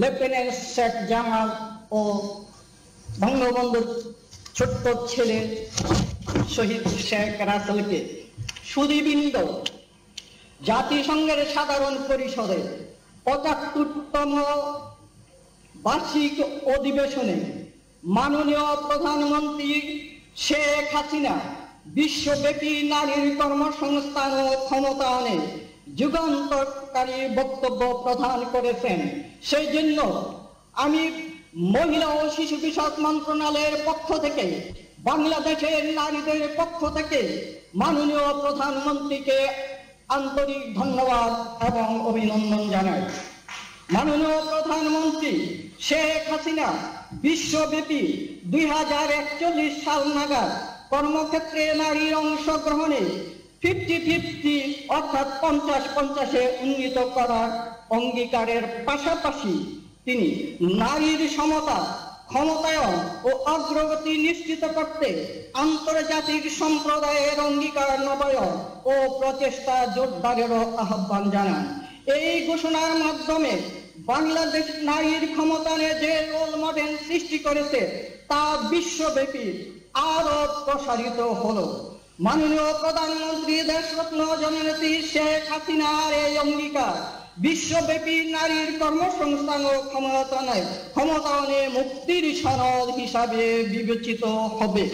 লেফটেন্যান্ট শেখ জামাল ও বঙ্গবন্ধুর ছোট্ট ছেলে শহীদ শেখ রাসেলকে। সুধীবৃন্দ, জাতিসংঘের সাধারণ পরিষদে ৭৫তম বার্ষিক অধিবেশনে মাননীয় প্রধানমন্ত্রী শেখ হাসিনা বিশ্বব্যাপী নারীর কর্মসংস্থান ও ক্ষমতায়নে যুগান্তকারী বক্তব্য প্রদান করেছেন। সেই জন্য আমি মহিলা ও শিশু বিষয়ক মন্ত্রণালয়ের পক্ষ থেকে, বাংলাদেশের নারীদের পক্ষ থেকে মাননীয় প্রধানমন্ত্রীকে আন্তরিক ধন্যবাদ এবং অভিনন্দন জানাই। মাননীয় প্রধানমন্ত্রী শেখ হাসিনা বিশ্বব্যাপী 2041 সাল নাগাদ কর্মক্ষেত্রে নারীর অংশগ্রহণে 50-50 অর্থাৎ 50-50-এ উন্নীত করার অঙ্গীকারের পাশাপাশি তিনি নারীর সমতা, ক্ষমতায়ন ও অগ্রগতি নিশ্চিত করতে আন্তর্জাতিক সম্প্রদায়ের অঙ্গীকার নবায়ন ও প্রচেষ্টা জোরদারেরও আহ্বান জানান। এই ঘোষণার মাধ্যমে বাংলাদেশ নারীর ক্ষমতায়নে যে রোল মডেল সৃষ্টি করেছে তা বিশ্বব্যাপী আরো প্রসারিত হলো। মাননীয় প্রধানমন্ত্রী দেশরত্ন জননেত্রী শেখ হাসিনার এই অঙ্গীকার বিশ্বব্যাপী নারীর কর্মসংস্থান ও ক্ষমতায়নে মুক্তির সনদ হিসাবে বিবেচিত হবে।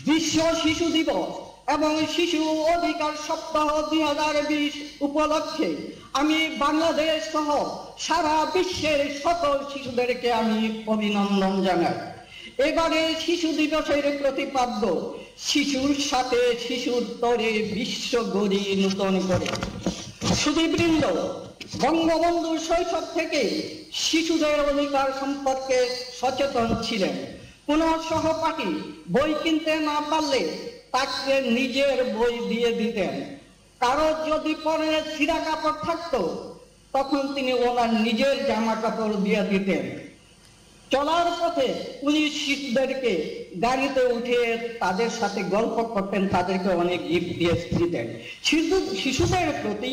বিশ্ব শিশু দিবস এবং শিশু অধিকার সপ্তাহ 2020 উপলক্ষে আমি বাংলাদেশ সহ সারা বিশ্বের সকল শিশুদেরকে আমি অভিনন্দন জানাই। এবারে শিশু দিবসের প্রতিপাদ্য শিশুর সাথে শিশুর তরে বিশ্ব গড়ি নূতন করে। সুধীবৃন্দ, বঙ্গবন্ধু শৈশব থেকে শিশুদের অধিকার সম্পর্কে সচেতন ছিলেন। কোন সহপাঠী বই কিনতে না পারলে তাকে নিজের বই দিয়ে দিতেন। কারো যদি পরে ছিঁড়া কাপড় থাকতো তখন তিনি ওনার নিজের জামা কাপড় দিয়ে দিতেন। চলার পথে উনি শিশুদেরকে গাড়িতে উঠে তাদের সাথে গল্প করতেন, তাদেরকে অনেক গিফট দিয়ে দিতেন। শিশুদের প্রতি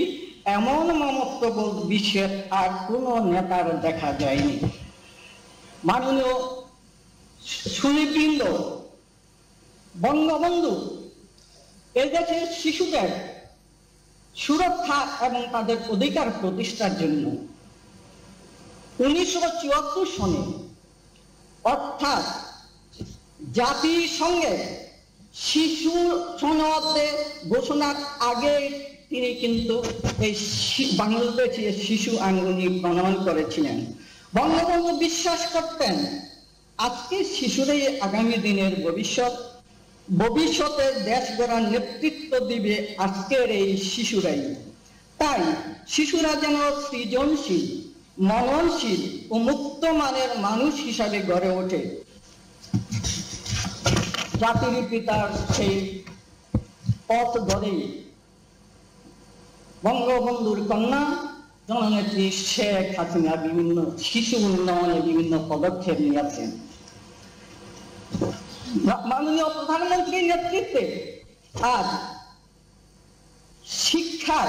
এমন মমত্ববোধ বিশ্বের আর কোন নেতার দেখা যায়নি। মাননীয় সুধীবৃন্দ, বঙ্গবন্ধু এদেশের শিশুদের সুরক্ষা এবং তাদের অধিকার প্রতিষ্ঠার জন্য 1974 সনে অর্থাৎ জাতিসংঘের শিশু সনদে ঘোষণার আগে তিনি কিন্তু এই বাংলাদেশে শিশু আইন প্রণয়ন করেছিলেন। বঙ্গবন্ধু বিশ্বাস করতেন আজকে শিশুরাই আগামী দিনের ভবিষ্যতে দেশ গড়ার নেতৃত্ব দিবে আজকের এই শিশুরাই। তাই শিশুরা যেন সৃজনশীল, মননশীল ও মুক্ত মানের মানুষ হিসাবে গড়ে ওঠে, জাতির পিতার সেই পথ ধরেই বঙ্গবন্ধুর কন্যা জননেত্রী শেখ হাসিনা বিভিন্ন শিশু উন্নয়নে বিভিন্ন পদক্ষেপ নিয়েছেন। মাননীয় প্রধানমন্ত্রীর নেতৃত্বে আজ শিক্ষার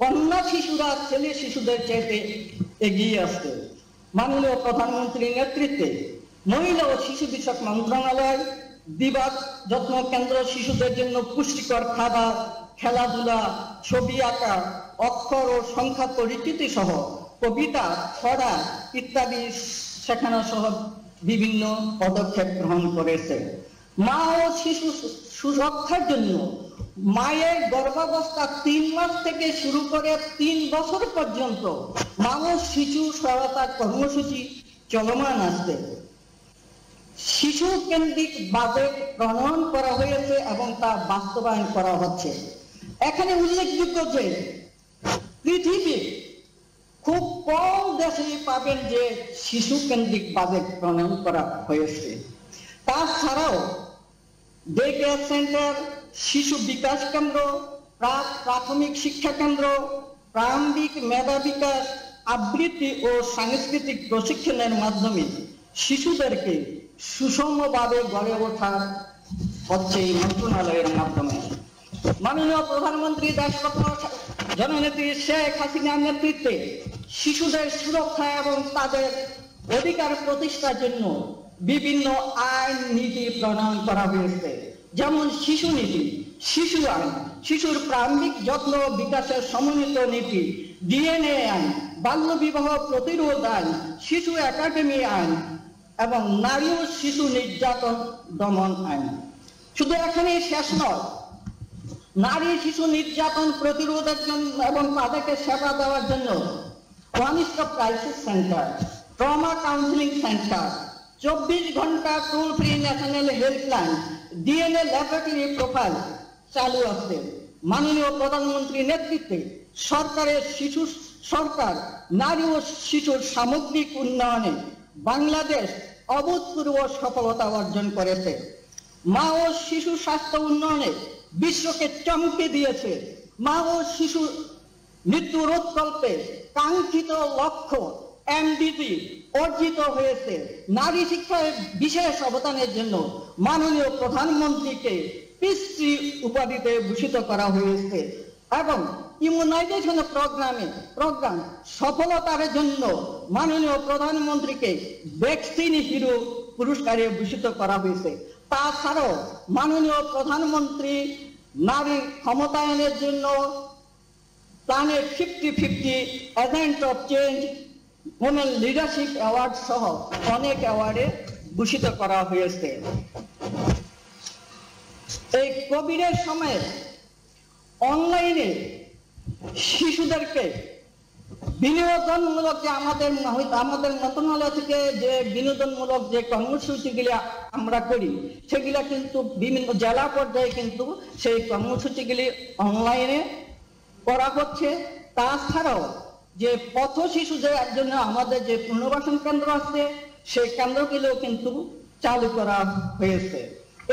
কন্যা শিশুরা ছেলে শিশুদের চাইতে এগিয়ে আসছে। মাননীয় প্রধানমন্ত্রীর নেতৃত্বে মহিলা ও শিশু বিষয়ক মন্ত্রণালয় দিবাস যত্ন কেন্দ্র শিশুদের জন্য পুষ্টিকর খাবার, খেলাধুলা, ছবি আঁকা, অক্ষর ও সংখ্যা পরিচিতি সহ কবিতা, ছড়া ইত্যাদি শেখানো সহ বিভিন্ন পদক্ষেপ গ্রহণ করেছে। মা ও শিশু সুরক্ষার জন্য মায়ের গর্ভাবস্থা 3 মাস থেকে শুরু করে 3 বছর পর্যন্ত মা ও শিশু সহায়তা কর্মসূচি চলমান আছে। শিশু কেন্দ্রিক বাজেট প্রণয়ন করা হয়েছে এবং তা বাস্তবায়ন করা হচ্ছে। এখানে উল্লেখযোগ্য যে পৃথিবীর খুব কম দেশে পাবেন যে শিশু কেন্দ্রিক বাজেট প্রণয়ন করা হয়েছে। তাছাড়াও ডে কেয়ার সেন্টার, শিশু বিকাশ কেন্দ্র, প্রাথমিক শিক্ষা কেন্দ্র, প্রারম্ভিক মেধা বিকাশ, আবৃত্তি ও সাংস্কৃতিক প্রশিক্ষণের মাধ্যমে শিশুদেরকে সুষমভাবে গড়ে ওঠা হচ্ছে এই মন্ত্রণালয়ের মাধ্যমে। মাননীয় প্রধানমন্ত্রী দেশরত্ন জননেত্রী শেখ হাসিনার নেতৃত্বে শিশুদের সুরক্ষা এবং তাদের অধিকার প্রতিষ্ঠার জন্য বিভিন্ন আইন নীতি প্রণয়ন করা হয়েছে, যেমন শিশু নীতি, শিশু আইন, শিশুর প্রারম্ভিক যত্ন বিকাশের সমন্বিত নীতি, ডিএনএ আইন, বাল্য বিবাহ প্রতিরোধ আইন, শিশু একাডেমি আইন এবং নারী ও শিশু নির্যাতন দমন আইন। শুধু এখানেই শেষ নয়, নারী শিশু নির্যাতন প্রতিরোধের জন্য এবং তাদেরকে সেবা দেওয়ার জন্য one-stop crisis center, trauma counseling center, 24 ঘন্টা toll free national helpline, DNA laboratory profile চালু আছে। মাননীয় প্রধানমন্ত্রীর নেতৃত্বে সরকার নারী ও শিশুর সামগ্রিক উন্নয়নে বাংলাদেশ অভূতপূর্ব সফলতা অর্জন করেছে। মা ও শিশু স্বাস্থ্য উন্নয়নে বিশ্বকে চমকে দিয়েছে। মা ও শিশু মৃত্যু রোধকল্পে কাঙ্ক্ষিত লক্ষ্য এমডিজি অর্জিত হয়েছে। নারী শিক্ষায় বিশেষ অবদানের জন্য মাননীয় প্রধানমন্ত্রীকে পিতৃ উপাধিতে ভূষিত করা হয়েছে এবং ইমিউনাইজেশন প্রোগ্রাম সফলতার জন্য মাননীয় প্রধানমন্ত্রীকে ভ্যাকসিন হিরো পুরস্কারে ভূষিত করা হয়েছে। তাছাড়াও মাননীয় প্রধানমন্ত্রী নারী ক্ষমতায়নের জন্য planet 50-50 agent of change women leadership award সহ অনেক অ্যাওয়ার্ডে ভূষিত করা হয়েছে। এই কোভিডের সময়ে অনলাইনে শিশুদেরকে বিনোদনমূলক যে আমাদের মন্ত্রণালয় থেকে যে বিনোদনমূলক যে কর্মসূচিগুলি আমরা করি সেগুলা কিন্তু বিভিন্ন জেলা পর্যায়ে কিন্তু সেই কর্মসূচিগুলি অনলাইনে করা হচ্ছে। তাছাড়াও যে পথ শিশুদের জন্য আমাদের যে পুনর্বাসন কেন্দ্র আছে সেই কেন্দ্রগুলো কিন্তু চালু করা হয়েছে।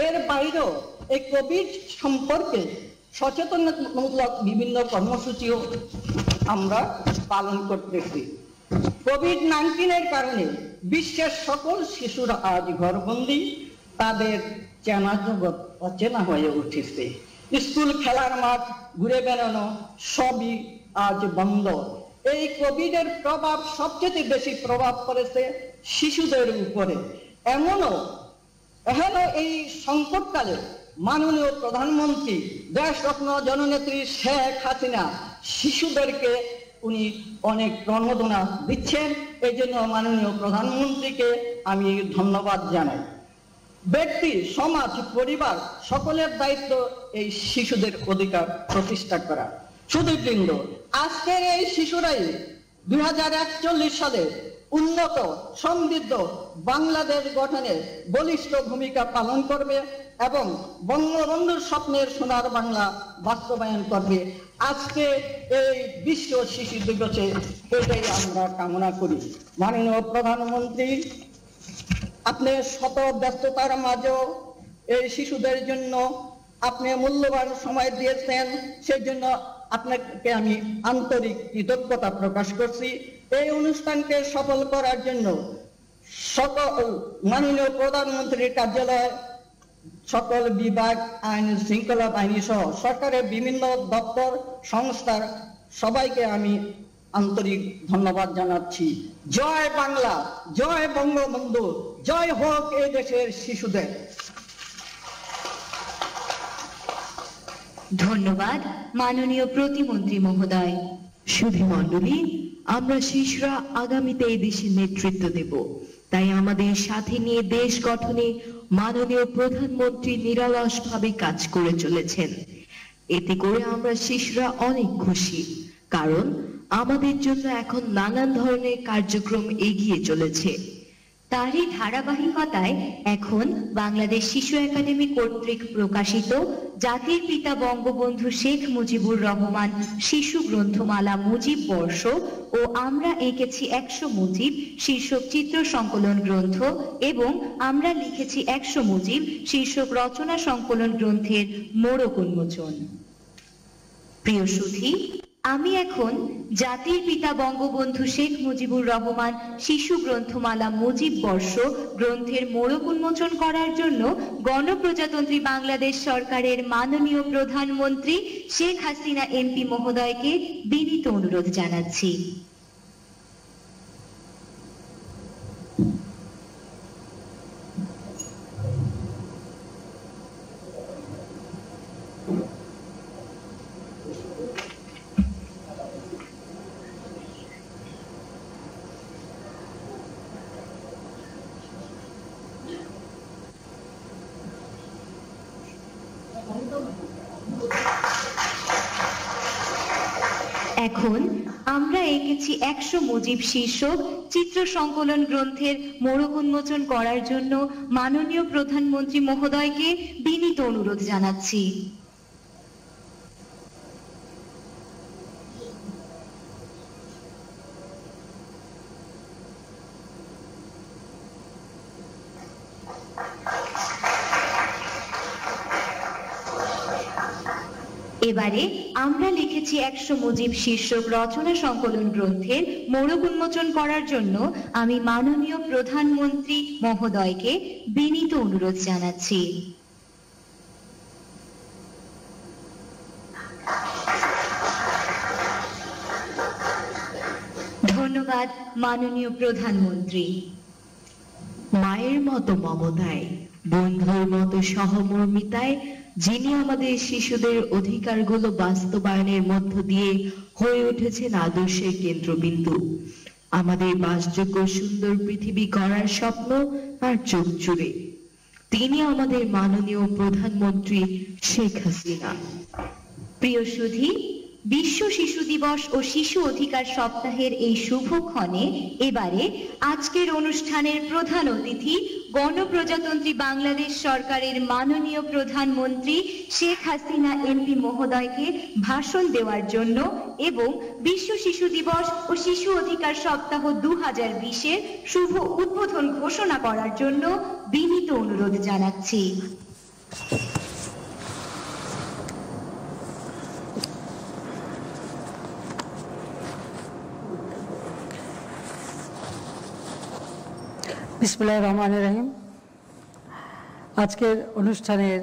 এর বাইরেও এই কোভিড সম্পর্কে সচেতনতামূলক বিভিন্ন কর্মসূচিও আমরা পালন করতেছি। কোভিড-19 কারণে বিশ্বের সকল শিশুরা আজ ঘরবন্দি, তাদের চেনা জগৎ অচেনা হয়ে উঠেছে। স্কুল, খেলার মাঠ, ঘুরে বেড়ানো সবই আজ বন্ধ। এই কোভিডের প্রভাব সবচেয়ে বেশি প্রভাব পড়েছে শিশুদের উপরে। এমনও এই সংকটকালে মাননীয় প্রধানমন্ত্রী দেশরত্ন জননেত্রী শেখ হাসিনা শিশুদেরকে উনি অনেক প্রণোদনা দিচ্ছেন। এই জন্য মাননীয় প্রধানমন্ত্রীকে আমি ধন্যবাদ জানাই। ব্যক্তি, সমাজ, পরিবার সকলের দায়িত্ব এই শিশুদের অধিকার প্রতিষ্ঠা করা। সুধীবৃন্দ, আজকের এই শিশুরাই 2041 সালে উন্নত সমৃদ্ধ বাংলাদেশ গঠনে বলিষ্ঠ ভূমিকা পালন করবে এবং বঙ্গবন্ধুর স্বপ্নের সোনার বাংলা বাস্তবায়ন করবে। আজকে এই বিশ্ব শিশু দিবসে এটাই আমরা কামনা করি। মাননীয় প্রধানমন্ত্রী, আপনি শত ব্যস্ততার মাঝেও এই শিশুদের জন্য আপনি মূল্যবান সময় দিয়েছেন, সেই জন্য আপনাকে আমি আন্তরিক কৃতজ্ঞতা প্রকাশ করছি। এই অনুষ্ঠানকে সফল করার জন্য সকল মাননীয় প্রধানমন্ত্রীর কার্যালয়, সকল বিভাগ, আইন শৃঙ্খলা বাহিনী সহ সরকারের বিভিন্ন দপ্তর সংস্থার সবাইকে আমি আন্তরিক ধন্যবাদ জানাচ্ছি। জয় বাংলা, জয় বঙ্গবন্ধু, জয় হোক এই দেশের শিশুদের। ধন্যবাদ মাননীয় প্রতিমন্ত্রী মহোদয়। সুধী মণ্ডলী, আমরা শিশুরা আগামীতে এই দেশের নেতৃত্ব দেব, তাই আমাদের সাথে নিয়ে দেশ গঠনে মাননীয় প্রধানমন্ত্রী নিরলসভাবে কাজ করে চলেছেন। এতে করে আমরা শিশুরা অনেক খুশি, কারণ আমাদের জন্য এখন নানান ধরনের কার্যক্রম এগিয়ে চলেছে। তারই ধারাবাহিকতায় এখন বাংলাদেশ শিশু একাডেমি কর্তৃক প্রকাশিত জাতির পিতা বঙ্গবন্ধু শেখ মুজিবুর রহমান শিশু গ্রন্থমালা মুজিব বর্ষ ও আমরা এঁকেছি 100 মুজিব শীর্ষক চিত্র সংকলন গ্রন্থ এবং আমরা লিখেছি 100 মুজিব শীর্ষক রচনা সংকলন গ্রন্থের মোড়ক উন্মোচন। প্রিয় সুধী, আমি এখন জাতির পিতা বঙ্গবন্ধু শেখ মুজিবুর রহমান শিশু গ্রন্থমালা মুজিব বর্ষ গ্রন্থের মোড়ক উন্মোচন করার জন্য গণপ্রজাতন্ত্রী বাংলাদেশ সরকারের মাননীয় প্রধানমন্ত্রী শেখ হাসিনা এমপি মহোদয়কে বিনীত অনুরোধ জানাচ্ছি। এখন আমরা এঁকেছি 100 মুজিব শীর্ষক চিত্র সংকলন গ্রন্থের মোড়ক উন্মোচন করার জন্য মাননীয় প্রধানমন্ত্রী মহোদয়কে বিনীত অনুরোধ জানাচ্ছি। এবারে আমরা লিখেছি 100 মুজিব শীর্ষক রচনা সংকলন গ্রন্থের মোড়ক উন্মোচন করার জন্য আমি মাননীয় প্রধানমন্ত্রী মহোদয়কে বিনীত অনুরোধ জানাচ্ছি। ধন্যবাদ মাননীয় প্রধানমন্ত্রী। মায়ের মতো মমতায়, বন্ধুর মতো সহমর্মিতায় যিনি আমাদের শিশুদের অধিকারগুলো বাস্তবায়নের মধ্য দিয়ে হয়ে উঠেছেন আদর্শের কেন্দ্রবিন্দু, আমাদের বাসযোগ্য সুন্দর পৃথিবী গড়ার স্বপ্ন আর চোখ জুড়ে, তিনি আমাদের মাননীয় প্রধানমন্ত্রী শেখ হাসিনা। প্রিয় সুধী, বিশ্ব শিশু দিবস ও শিশু অধিকার সপ্তাহের এই শুভক্ষণে এবারে আজকের অনুষ্ঠানের প্রধান অতিথি গণপ্রজাতন্ত্রী বাংলাদেশ সরকারের মাননীয় প্রধানমন্ত্রী শেখ হাসিনা এমপি মহোদয়কে ভাষণ দেওয়ার জন্য এবং বিশ্ব শিশু দিবস ও শিশু অধিকার সপ্তাহ 2020-এর শুভ উদ্বোধন ঘোষণা করার জন্য বিনীত অনুরোধ জানাচ্ছি। বিসমিল্লাহির রহমানির রহিম। আজকের অনুষ্ঠানের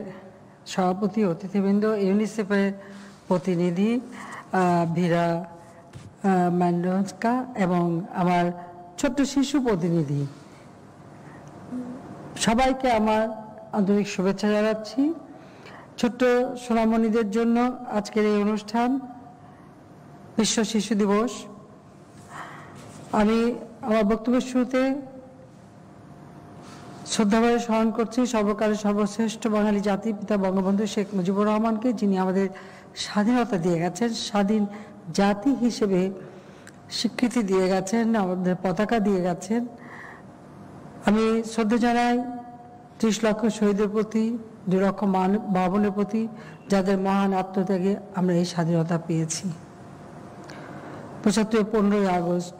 সভাপতি, অতিথিবৃন্দ, ইউনিসেফের প্রতিনিধি ভীরা ম্যান্ডোস্কা এবং আমার ছোট্ট শিশু প্রতিনিধি, সবাইকে আমার আন্তরিক শুভেচ্ছা জানাচ্ছি। ছোট্ট সোনামণিদের জন্য আজকের এই অনুষ্ঠান বিশ্ব শিশু দিবস। আমি আমার বক্তব্যের শুরুতে শ্রদ্ধাভরে স্মরণ করছি সর্বকালের সর্বশ্রেষ্ঠ বাঙালি জাতির পিতা বঙ্গবন্ধু শেখ মুজিবুর রহমানকে, যিনি আমাদের স্বাধীনতা দিয়ে গেছেন, স্বাধীন জাতি হিসেবে স্বীকৃতি দিয়ে গেছেন, আমাদের পতাকা দিয়ে গেছেন। আমি শ্রদ্ধা জানাই 30 লক্ষ শহীদের প্রতি, 2 লক্ষ মা বোনের প্রতি, যাদের মহান আত্মত্যাগে আমরা এই স্বাধীনতা পেয়েছি। 15ই আগস্ট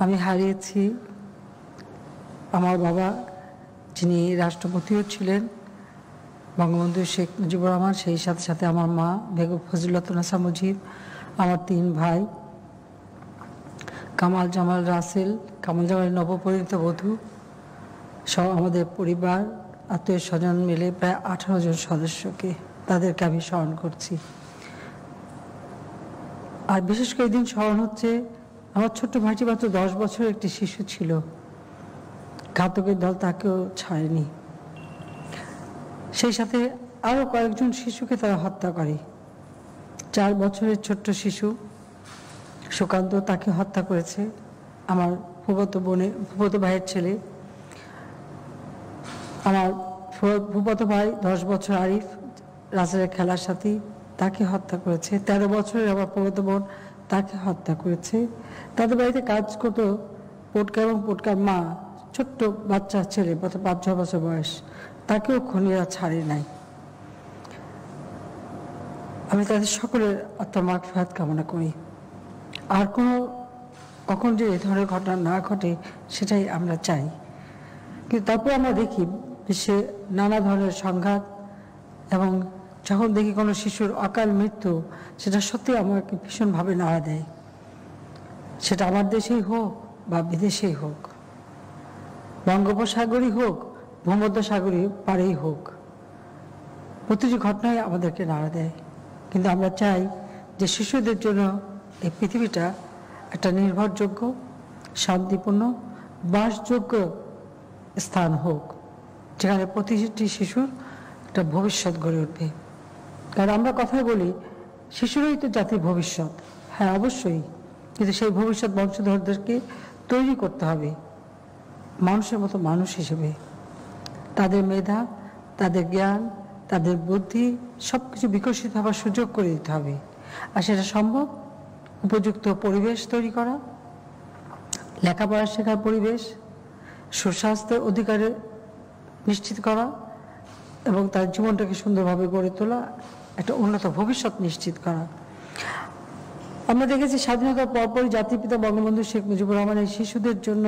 আমি হারিয়েছি আমার বাবা, যিনি রাষ্ট্রপতিও ছিলেন, বঙ্গবন্ধু শেখ মুজিবুর রহমান, সেই সাথে সাথে আমার মা বেগম ফজিলাতুন্নেসা মুজিব, আমার 3 ভাই কামাল জামাল রাসেল, কামাল জামালের নবপরিণীত বধূ সহ আমাদের পরিবার, আত্মীয় স্বজন মিলে প্রায় 18 জন সদস্যকে, তাদেরকে আমি স্মরণ করছি। আর বিশেষ করে এই দিন স্মরণ হচ্ছে আমার ছোট্ট ভাইটি মাত্র 10 বছরের একটি শিশু ছিল, ঘাতকের দল তাকেও ছাড়েনি। সেই সাথে আরো কয়েকজন শিশুকে তারা হত্যা করে। 4 বছরের ছোট্ট শিশু সুকান্ত, তাকে হত্যা করেছে আমার ফুফাতো ভাইয়ের ছেলে। আমার ফুফাতো ভাই 10 বছর আরিফ, রাসেলের খেলার সাথী, তাকে হত্যা করেছে। 13 বছরের আমার ফুফাতো বোন, তাকে হত্যা করেছে। তাদের বাড়িতে কাজ করতো পোটকা এবং পোটকার মা, ছোট্ট বাচ্চা ছেলে, 5-6 বছর বয়স, তাকেও খুনিরা ছাড়ে নাই। আমি তাদের সকলের আত্মার মাগফিরাত কামনা করি। আর কখন যে এই ধরনের ঘটনা না ঘটে সেটাই আমরা চাই। কিন্তু তারপর আমরা দেখি বিশ্বে নানা ধরনের সংঘাত, এবং যখন দেখি কোনো শিশুর অকাল মৃত্যু, সেটা সত্যি আমাকে ভীষণভাবে নাড়া দেয়। সেটা আমার দেশেই হোক বা বিদেশেই হোক, বঙ্গোপসাগরই হোক, ভূমধ্যসাগরী পারেই হোক, প্রতিটি ঘটনায় আমাদেরকে নাড়া দেয়। কিন্তু আমরা চাই যে শিশুদের জন্য এই পৃথিবীটা একটা নির্ভরযোগ্য, শান্তিপূর্ণ, বাসযোগ্য স্থান হোক, যেখানে প্রতিটি শিশুর একটা ভবিষ্যৎ গড়ে উঠবে। কারণ আমরা কথাই বলি শিশুরাই তো জাতির ভবিষ্যৎ। হ্যাঁ, অবশ্যই, কিন্তু সেই ভবিষ্যৎ বংশধরদেরকে তৈরি করতে হবে মানুষের মতো মানুষ হিসেবে। তাদের মেধা, তাদের জ্ঞান, তাদের বুদ্ধি সবকিছু বিকশিত হওয়ার সুযোগ করে দিতে হবে। আর সেটা সম্ভব উপযুক্ত পরিবেশ তৈরি করা, লেখাপড়া শেখার পরিবেশ, সুস্বাস্থ্যের অধিকারে নিশ্চিত করা এবং তার জীবনটাকে সুন্দরভাবে গড়ে তোলা, একটা উন্নত ভবিষ্যৎ নিশ্চিত করা। আমরা দেখেছি স্বাধীনতার পরপরই জাতির পিতা বঙ্গবন্ধু শেখ মুজিবুর রহমান এই শিশুদের জন্য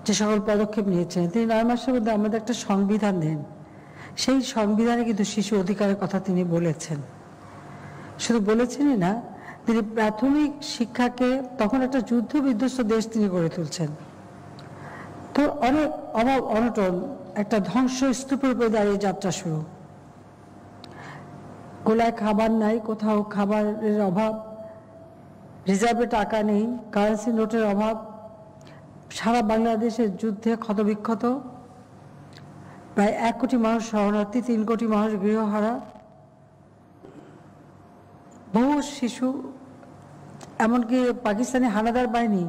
যে সকল পদক্ষেপ নিয়েছেন, তিনি 9 মাসের মধ্যে আমাদের একটা সংবিধান দেন। সেই সংবিধানে কিন্তু শিশু অধিকারের কথা তিনি বলেছেন। শুধু বলেছেনই না, তিনি প্রাথমিক শিক্ষাকে, তখন একটা যুদ্ধ বিধ্বস্ত দেশ তিনি গড়ে তুলছেন, তো অনেক অভাব অনটন, একটা ধ্বংস স্তূপের উপরে দাঁড়িয়ে যাত্রা শুরু। গোলায় খাবার নাই, কোথাও খাবারের অভাব, রিজার্ভে টাকা নেই, কারেন্সি নোটের অভাব, সারা বাংলাদেশের যুদ্ধে ক্ষতবিক্ষত, প্রায় 1 কোটি মানুষ শরণার্থী, 3 কোটি মানুষ গৃহহারা, বহু শিশু, এমনকি পাকিস্তানি হানাদার বাহিনী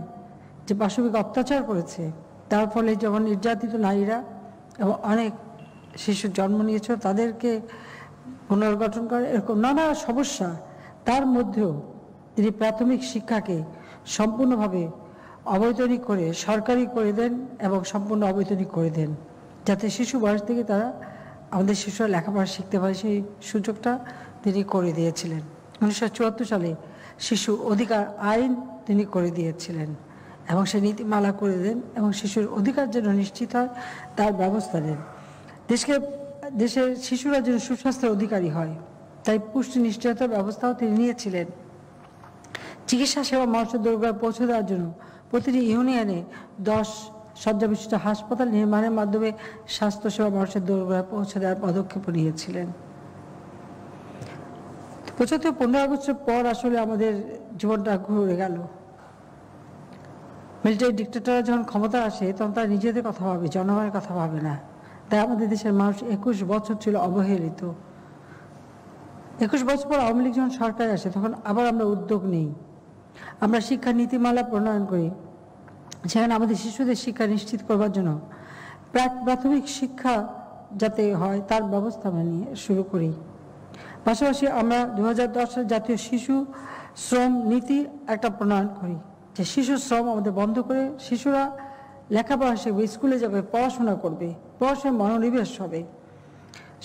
যে পাশবিক অত্যাচার করেছে, তার ফলে যখন নির্যাতিত নারীরা এবং অনেক শিশুর জন্ম নিয়েছিল, তাদেরকে পুনর্গঠন করে, এরকম নানা সমস্যা, তার মধ্যেও তিনি প্রাথমিক শিক্ষাকে সম্পূর্ণভাবে অবৈতনিক করে সরকারি করে দেন এবং সম্পূর্ণ অবৈতনিক করে দেন, যাতে শিশু বয়স থেকে তারা, আমাদের শিশুরা লেখাপড়া শিখতে পারে, সেই সুযোগটা তিনি করে দিয়েছিলেন। 1974 সালে শিশু অধিকার আইন তিনি করে দিয়েছিলেন এবং সে নীতিমালা করে দেন এবং শিশুর অধিকার যেন নিশ্চিত হয় তার ব্যবস্থা নেন। দেশের শিশুরা যেন সুস্বাস্থ্যের অধিকারী হয়, তাই পুষ্টি নিশ্চয়তার ব্যবস্থাও তিনি নিয়েছিলেন। চিকিৎসা সেবা মানুষের দোরগোড়ায় পৌঁছে দেওয়ার জন্য প্রতিটি ইউনিয়নে 10 শয্যা বিশিষ্ট হাসপাতাল নির্মাণের মাধ্যমে স্বাস্থ্যসেবা মানুষের দোরগোড়ায় পৌঁছে দেওয়ার পদক্ষেপ নিয়েছিলেন। 15 আগস্টের পর আসলে আমাদের জীবনটা ঘুরে গেল। মিলিটারি ডিক্টেটররা যখন ক্ষমতা আসে, তখন তারা নিজেদের কথা ভাবে, জনগণের কথা ভাবে না। তাই আমাদের দেশের মানুষ 21 বছর ছিল অবহেলিত। 21 বছর পর আওয়ামী লীগ যখন সরকারে আসে, তখন আবার আমরা উদ্যোগ নিই, আমরা শিক্ষা নীতিমালা প্রণয়ন করি, সেখানে আমাদের শিশুদের শিক্ষা নিশ্চিত করবার জন্য প্রাথমিক শিক্ষা যাতে হয় তার ব্যবস্থা আমরা নিয়ে শুরু করি। পাশাপাশি আমরা 2010 সালে জাতীয় শিশু শ্রম নীতি একটা প্রণয়ন করি, যে শিশু শ্রম আমাদের বন্ধ করে শিশুরা লেখাপড়া শিখবে, স্কুলে যাবে, পড়াশোনা করবে, পড়াশোনায় মনোনিবেশ হবে,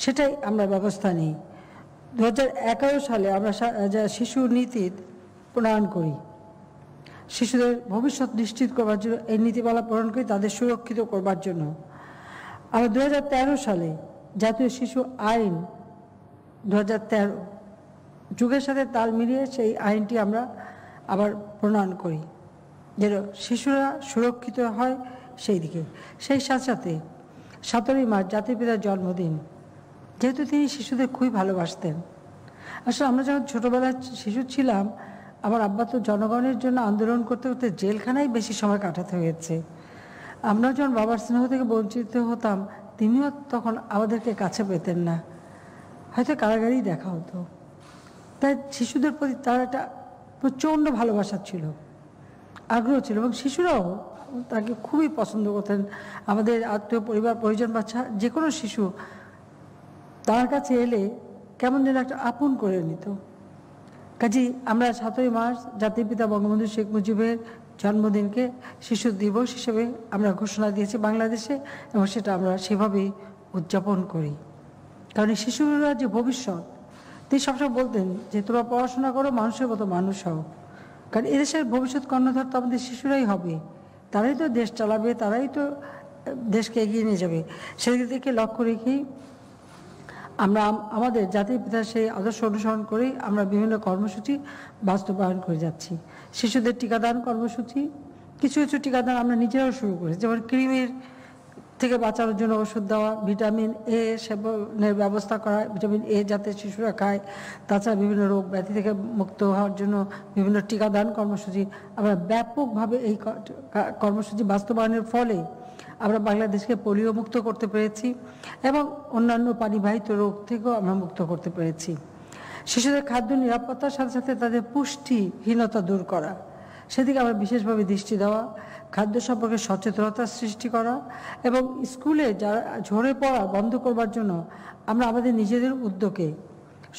সেটাই আমরা ব্যবস্থা নিই। 2011 সালে আমরা শিশু নীতি প্রণয়ন করি, শিশুদের ভবিষ্যৎ নিশ্চিত করবার জন্য এই নীতিমালা প্রণয়ন করি, তাদের সুরক্ষিত করবার জন্য। আমরা 2013 সালে জাতীয় শিশু আইন 2013 যুগের সাথে তাল মিলিয়ে সেই আইনটি আমরা আবার প্রণয়ন করি, যেন শিশুরা সুরক্ষিত হয় সেই দিকে। সেই সাথে সাথে 17ই মার্চ জাতির পিতার জন্মদিন, যেহেতু তিনি শিশুদের খুবই ভালোবাসতেন। আসলে আমরা যখন ছোটবেলায় শিশু ছিলাম, আমার আব্বা তো জনগণের জন্য আন্দোলন করতে করতে জেলখানায় বেশি সময় কাটাতে হয়েছে। আমরা যখন বাবার স্নেহ থেকে বঞ্চিত হতাম, তিনিও তখন আমাদেরকে কাছে পেতেন না, হয়তো কারাগারেই দেখা হতো। তাই শিশুদের প্রতি তার একটা প্রচণ্ড ভালোবাসা ছিল, আগ্রহ ছিল, এবং শিশুরাও তাকে খুবই পছন্দ করতেন। আমাদের আত্মীয় পরিবার পরিজন বাচ্চা যে কোনো শিশু তার কাছে এলে কেমন যেন একটা আপন করে নিত। কাজেই আমরা 17ই মার্চ জাতির পিতা বঙ্গবন্ধু শেখ মুজিবের জন্মদিনকে শিশু দিবস হিসেবে আমরা ঘোষণা দিয়েছি বাংলাদেশে, এবং সেটা আমরা সেভাবেই উদযাপন করি। কারণ এই শিশুরা যে ভবিষ্যৎ, তিনি সবসময় বলতেন যে তোমরা পড়াশোনা করো, মানুষের মতো মানুষ হও, কারণ এদেশের ভবিষ্যৎ কর্ণধার তো আমাদের শিশুরাই হবে, তারাই তো দেশ চালাবে, তারাই তো দেশকে এগিয়ে নিয়ে যাবে। সেদিকে লক্ষ্য রেখেই আমরা আমাদের জাতির পিতার সেই আদর্শ অনুসরণ করেই আমরা বিভিন্ন কর্মসূচি বাস্তবায়ন করে যাচ্ছি। শিশুদের টিকাদান কর্মসূচি, কিছু কিছু টিকাদান আমরা নিজেরাও শুরু করেছি, যেমন কৃমির থেকে বাঁচানোর জন্য ওষুধ দেওয়া, ভিটামিন এ সেবনের ব্যবস্থা করা, ভিটামিন এ যাতে শিশুরা খায়, তাছাড়া বিভিন্ন রোগ ব্যাধি থেকে মুক্ত হওয়ার জন্য বিভিন্ন টিকাদান কর্মসূচি। আমরা ব্যাপকভাবে এই কর্মসূচি বাস্তবায়নের ফলে আমরা বাংলাদেশকে পোলিও মুক্ত করতে পেরেছি এবং অন্যান্য পানিবাহিত রোগ থেকেও আমরা মুক্ত করতে পেরেছি। শিশুদের খাদ্য নিরাপত্তার সাথে সাথে তাদের পুষ্টিহীনতা দূর করা, সেদিকে আমরা বিশেষভাবে দৃষ্টি দেওয়া, খাদ্য সম্পর্কে সচেতনতা সৃষ্টি করা, এবং স্কুলে যারা ঝরে পড়া বন্ধ করবার জন্য আমরা আমাদের নিজেদের উদ্যোগে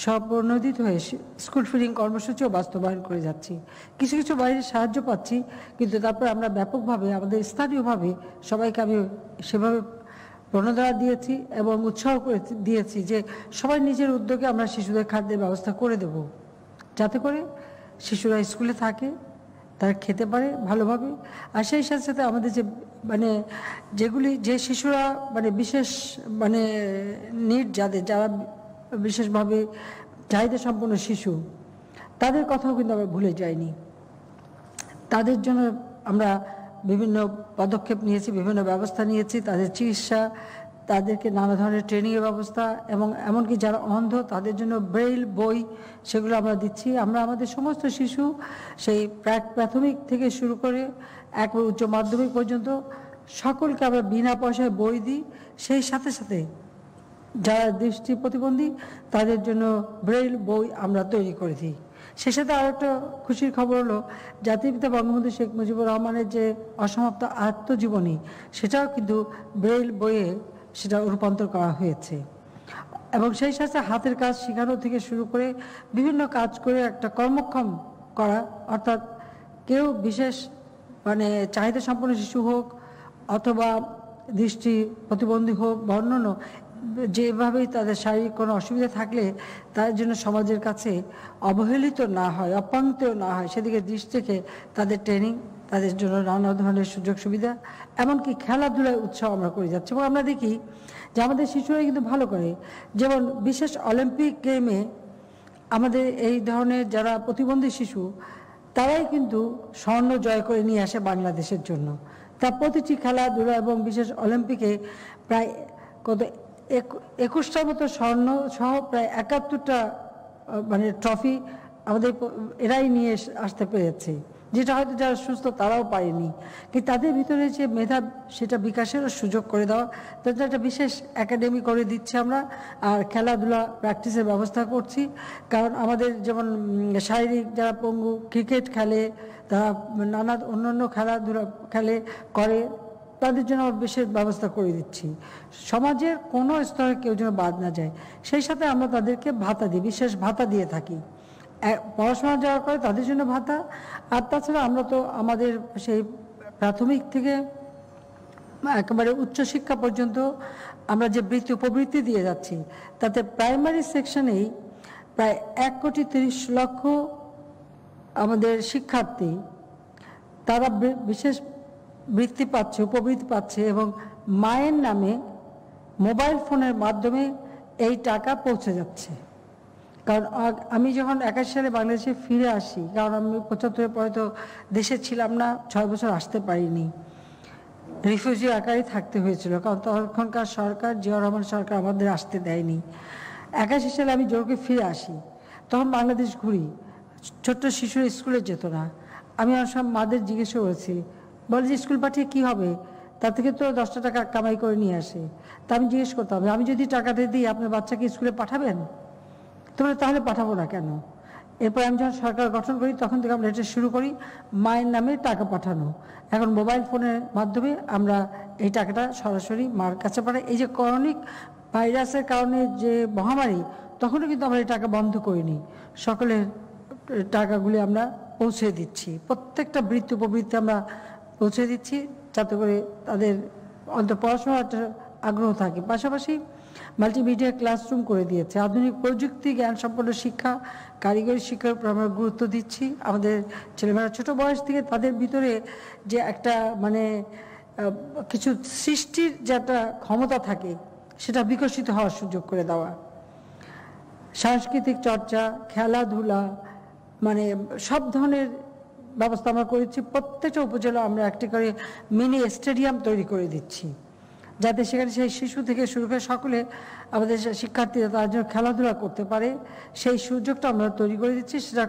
স্বপ্রণোদিত হয়ে স্কুল ফিডিং কর্মসূচিও বাস্তবায়ন করে যাচ্ছি। কিছু কিছু বাইরে সাহায্য পাচ্ছি, কিন্তু তারপর আমরা ব্যাপকভাবে আমাদের স্থানীয়ভাবে সবাইকে আমি সেভাবে প্রণোদনা দিয়েছি এবং উৎসাহ করে দিয়েছি যে সবাই নিজের উদ্যোগে আমরা শিশুদের খাদ্যের ব্যবস্থা করে দেব, যাতে করে শিশুরা স্কুলে থাকে, তারা খেতে পারে ভালোভাবে। আর সেই সাথে সাথে আমাদের যে মানে যে শিশুরা মানে বিশেষ মানে নিড যারা বিশেষভাবে চাহিদা সম্পন্ন শিশু, তাদের কথাও কিন্তু আমরা ভুলে যাইনি। তাদের জন্য আমরা বিভিন্ন পদক্ষেপ নিয়েছি, বিভিন্ন ব্যবস্থা নিয়েছি, তাদের চিকিৎসা, তাদেরকে নানা ধরনের ট্রেনিংয়ের ব্যবস্থা, এবং এমনকি যারা অন্ধ তাদের জন্য ব্রেইল বই সেগুলো আমরা দিচ্ছি। আমরা আমাদের সমস্ত শিশু সেই প্রাথমিক থেকে শুরু করে একবার উচ্চ মাধ্যমিক পর্যন্ত সকলকে আমরা বিনা পয়সায় বই দিই। সেই সাথে সাথে যারা দৃষ্টি প্রতিবন্ধী তাদের জন্য ব্রেইল বই আমরা তৈরি করে দিই। সে সাথে আরও একটা খুশির খবর হলো, জাতির পিতা বঙ্গবন্ধু শেখ মুজিবুর রহমানের যে অসমাপ্ত আত্মজীবনী, সেটাও কিন্তু ব্রেইল বইয়ে সেটা রূপান্তর করা হয়েছে। এবং সেই সাথে হাতের কাজ শেখানো থেকে শুরু করে বিভিন্ন কাজ করে একটা কর্মক্ষম করা, অর্থাৎ কেউ বিশেষ মানে চাহিদা সম্পন্ন শিশু হোক অথবা দৃষ্টি প্রতিবন্ধী হোক বা অন্যান্য যেভাবেই তাদের শারীরিক কোনো অসুবিধা থাকলে তার জন্য সমাজের কাছে অবহেলিত না হয়, অপমানিত না হয়, সেদিকে দৃষ্টি রেখে তাদের ট্রেনিং, তাদের জন্য নানা ধরনের সুযোগ সুবিধা, এমনকি খেলাধুলায় উৎসাহ আমরা করে যাচ্ছি। এবং আমরা দেখি যে আমাদের শিশুরা কিন্তু ভালো করে, যেমন বিশেষ অলিম্পিক গেমে আমাদের এই ধরনের যারা প্রতিবন্ধী শিশু তারাই কিন্তু স্বর্ণ জয় করে নিয়ে আসে বাংলাদেশের জন্য। তা প্রতিটি খেলাধুলা এবং বিশেষ অলিম্পিকে প্রায় 21টার মতো স্বর্ণ সহ প্রায় 71টা মানে ট্রফি আমাদের এরাই নিয়ে আসতে পেরেছে, যেটা হয়তো যারা সুস্থ তারাও পারেনি। কিন্তু তাদের ভিতরে যে মেধা, সেটা বিকাশেরও সুযোগ করে দেওয়া, তাদের একটা বিশেষ একাডেমি করে দিচ্ছে আমরা, আর খেলাধুলা প্র্যাকটিসের ব্যবস্থা করছি। কারণ আমাদের যেমন শারীরিক যারা পঙ্গু ক্রিকেট খেলে, তারা নানা অন্যান্য খেলাধুলা করে, তাদের জন্য বিশেষ ব্যবস্থা করে দিচ্ছি। সমাজের কোনো স্তরে কেউ যেন বাদ না যায়, সেই সাথে আমরা তাদেরকে ভাতা দিই, বিশেষ ভাতা দিয়ে থাকি। পড়াশোনা যারা করে তাদের জন্য ভাতা, আর তাছাড়া আমরা তো আমাদের সেই প্রাথমিক থেকে একেবারে উচ্চশিক্ষা পর্যন্ত আমরা যে উপবৃত্তি দিয়ে যাচ্ছি, তাতে প্রাইমারি সেকশনেই প্রায় 1,30,00,000 আমাদের শিক্ষার্থী তারা বিশেষ বৃত্তি পাচ্ছে, উপবৃত্তি পাচ্ছে, এবং মায়ের নামে মোবাইল ফোনের মাধ্যমে এই টাকা পৌঁছে যাচ্ছে। কারণ আমি যখন 81 সালে বাংলাদেশে ফিরে আসি, কারণ আমি 75-এর পরে তো দেশে ছিলাম না, 6 বছর আসতে পারিনি, রিফিউজি আকারে থাকতে হয়েছিল, কারণ তখনকার সরকার, জিয়া রহমান সরকার আমাদের আসতে দেয়নি। 81 সালে আমি জোর করে ফিরে আসি, তখন বাংলাদেশ ঘুরি, ছোট্ট শিশুরা স্কুলে যেত না। আমি সব মাদের জিজ্ঞেস করেছি, বলে যে স্কুল পাঠিয়ে কি হবে, তার থেকে তো 10টা টাকা কামাই করে নিয়ে আসে। তা আমি জিজ্ঞেস করতাম, আমি যদি টাকাটা দিই আপনার বাচ্চাকে স্কুলে পাঠাবেন? তোমরা তাহলে পাঠাবো না কেন? এরপর আমি যখন সরকার গঠন করি তখন থেকে আমরা এটা শুরু করি মায়ের নামে টাকা পাঠানো। এখন মোবাইল ফোনের মাধ্যমে আমরা এই টাকাটা সরাসরি মার কাছে পাঠাই। এই যে করোনিক ভাইরাসের কারণে যে মহামারী, তখনও কিন্তু আমরা এই টাকা বন্ধ করিনি, সকলের টাকাগুলি আমরা পৌঁছে দিচ্ছি, প্রত্যেকটা বৃত্তি উপবৃত্তি আমরা পৌঁছে দিচ্ছি, যাতে করে তাদের অন্তত পড়াশোনার একটা আগ্রহ থাকে। পাশাপাশি মাল্টিমিডিয়া ক্লাসরুম করে দিয়েছে, আধুনিক প্রযুক্তি জ্ঞান সম্পন্ন শিক্ষা, কারিগরি শিক্ষার উপর আমরা গুরুত্ব দিচ্ছি। আমাদের ছেলেমেয়েরা ছোট বয়স থেকে তাদের ভিতরে যে একটা মানে কিছু সৃষ্টির যে একটা ক্ষমতা থাকে, সেটা বিকশিত হওয়ার সুযোগ করে দেওয়া। সাংস্কৃতিক চর্চা, খেলাধুলা, মানে সব ধরনের ব্যবস্থা আমরা করেছি। প্রত্যেকটা উপজেলা আমরা একটি করে মিনি স্টেডিয়াম তৈরি করে দিচ্ছি, যাতে সেখানে সেই শিশু থেকে শুরু করে সকলে আমাদের শিক্ষার্থীরা তার জন্য খেলাধুলা করতে পারে, সেই সুযোগটা আমরা তৈরি করে দিচ্ছি। সেটা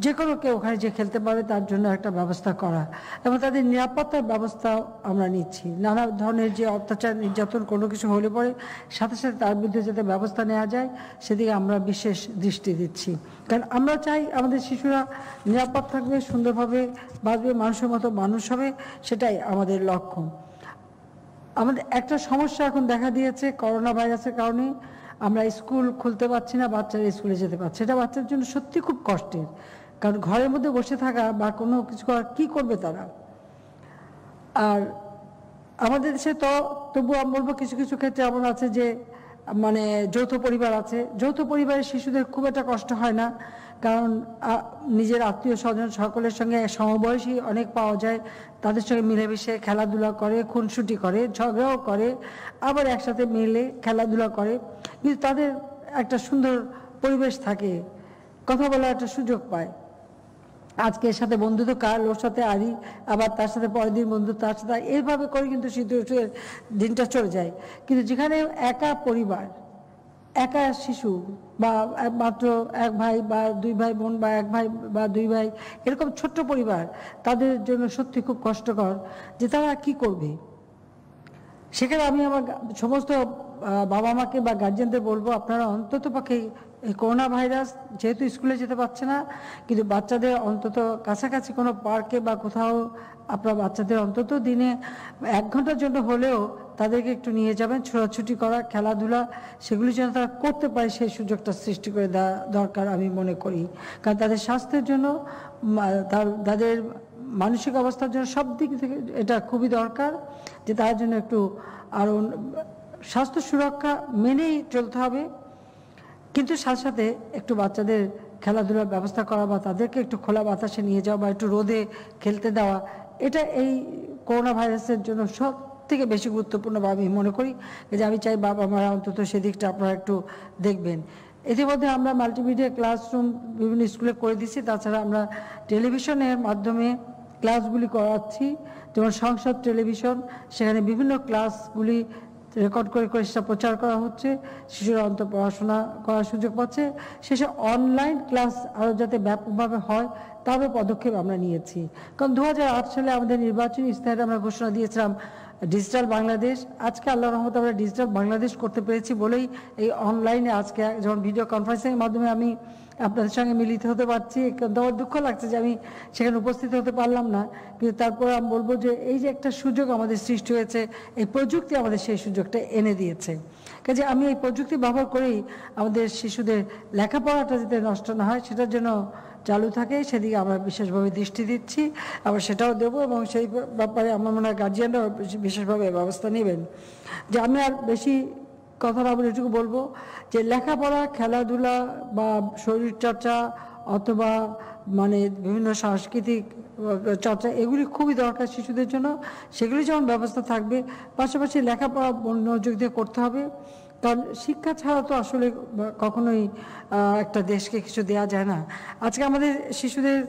যে কোনো কেউ ওখানে যে খেলতে পারে তার জন্য একটা ব্যবস্থা করা, এবং তাদের নিরাপত্তার ব্যবস্থাও আমরা নিচ্ছি। নানা ধরনের যে অত্যাচার নির্যাতন কোনো কিছু হলে পরে সাথে সাথে তার বিরুদ্ধে যাতে ব্যবস্থা নেওয়া যায়, সেদিকে আমরা বিশেষ দৃষ্টি দিচ্ছি। কারণ আমরা চাই আমাদের শিশুরা নিরাপদ থাকবে, সুন্দরভাবে বাঁচবে, মানুষের মতো মানুষ হবে, সেটাই আমাদের লক্ষ্য। আমাদের একটা সমস্যা এখন দেখা দিয়েছে করোনা ভাইরাসের কারণে, আমরা স্কুল খুলতে পারছি না, বাচ্চারা স্কুলে যেতে পারছে, এটা বাচ্চার জন্য সত্যি খুব কষ্টের। কারণ ঘরের মধ্যে বসে থাকা বা কোনো কিছু করা, কী করবে তারা? আর আমাদের দেশে তো তবু আমি বলবো কিছু কিছু ক্ষেত্রে এমন আছে যে মানে যৌথ পরিবার আছে, যৌথ পরিবারের শিশুদের খুব একটা কষ্ট হয় না, কারণ নিজের আত্মীয় স্বজন সকলের সঙ্গে সমবয়সী অনেক পাওয়া যায়, তাদের সঙ্গে মিলেমিশে খেলাধুলা করে, খুনসুটি করে, ঝগড়াও করে, আবার একসাথে মিলে খেলাধুলা করে, কিন্তু তাদের একটা সুন্দর পরিবেশ থাকে, কথা বলার একটা সুযোগ পায়। আজকে এর সাথে বন্ধুত্ব, কাল ওর সাথে আরি, আবার তার সাথে পরের দিন বন্ধু, তার সাথে এইভাবে করে কিন্তু শীতের দিনটা চলে যায়। কিন্তু যেখানে একা পরিবার, একা শিশু বা মাত্র এক ভাই বা দুই ভাই বোন বা এক ভাই বা দুই ভাই, এরকম ছোট্ট পরিবার, তাদের জন্য সত্যি খুব কষ্টকর যে তারা কি করবে। সেখানে আমি আমার সমস্ত বাবা মাকে বা গার্জেনদের বলবো, আপনারা অন্তত পক্ষে এই করোনা ভাইরাস যেহেতু স্কুলে যেতে পারছে না, কিন্তু বাচ্চাদের অন্তত কাছাকাছি কোনো পার্কে বা কোথাও আপনার বাচ্চাদের অন্তত দিনে 1 ঘন্টার জন্য হলেও তাদেরকে একটু নিয়ে যাবেন, ছোটাছুটি করা, খেলাধুলা, সেগুলি যেন তারা করতে পারে সেই সুযোগটা সৃষ্টি করে দেওয়া দরকার আমি মনে করি। কারণ তাদের স্বাস্থ্যের জন্য, তাদের মানসিক অবস্থার জন্য, সব দিক থেকে এটা খুবই দরকার যে তার জন্য একটু আরও স্বাস্থ্য সুরক্ষা মেনেই চলতে হবে। কিন্তু সাথে সাথে একটু বাচ্চাদের খেলাধুলার ব্যবস্থা করা বা তাদেরকে একটু খোলা বাতাসে নিয়ে যাওয়া বা একটু রোদে খেলতে দেওয়া, এটা এই করোনা ভাইরাসের জন্য সব থেকে বেশি গুরুত্বপূর্ণ আমি মনে করি। যে আমি চাই বাবা মারা অন্তত সেদিকটা আপনারা একটু দেখবেন। ইতিমধ্যে আমরা মাল্টিমিডিয়া ক্লাসরুম বিভিন্ন স্কুলে করে দিচ্ছি, তাছাড়া আমরা টেলিভিশনের মাধ্যমে ক্লাসগুলি করাচ্ছি, যেমন সংসদ টেলিভিশন, সেখানে বিভিন্ন ক্লাসগুলি রেকর্ড করে করে সেটা প্রচার করা হচ্ছে, শিশুরা অন্তত পড়াশোনা করার সুযোগ পাচ্ছে। শেষে অনলাইন ক্লাস আরও যাতে ব্যাপকভাবে হয় তারও পদক্ষেপ আমরা নিয়েছি। কারণ 2008 সালে আমাদের নির্বাচনী ইস্তাহারে আমরা ঘোষণা দিয়েছিলাম ডিজিটাল বাংলাদেশ। আজকে আল্লাহর রহমতে আমরা ডিজিটাল বাংলাদেশ করতে পেরেছি বলেই এই অনলাইনে আজকে যখন ভিডিও কনফারেন্সিংয়ের মাধ্যমে আমি আপনাদের সঙ্গে মিলিত হতে পারছি, কিন্তু আমার দুঃখ লাগছে যে আমি সেখানে উপস্থিত হতে পারলাম না। কিন্তু তারপরে আমি বলবো যে এই যে একটা সুযোগ আমাদের সৃষ্টি হয়েছে, এই প্রযুক্তি আমাদের সেই সুযোগটা এনে দিয়েছে। কাজে আমি এই প্রযুক্তি ব্যবহার করেই আমাদের শিশুদের লেখাপড়াটা যাতে নষ্ট না হয় সেটার জন্য চালু থাকে, সেদিকে আমরা বিশেষভাবে দৃষ্টি দিচ্ছি, আবার সেটাও দেবো, এবং সেই ব্যাপারে আমার মনে হয় গার্জিয়ানরা বিশেষভাবে ব্যবস্থা নেবেন। যে আমি আর বেশি কথা না বলে এটুকু বলবো যে লেখাপড়া, খেলাধুলা বা শরীরচর্চা অথবা মানে বিভিন্ন সাংস্কৃতিক চর্চা, এগুলি খুবই দরকার শিশুদের জন্য, সেগুলি যেমন ব্যবস্থা থাকবে, পাশাপাশি লেখাপড়া মনোযোগ দিয়ে করতে হবে। কারণ শিক্ষা ছাড়া তো আসলে কখনোই একটা দেশকে কিছু দেওয়া যায় না। আজকে আমাদের শিশুদের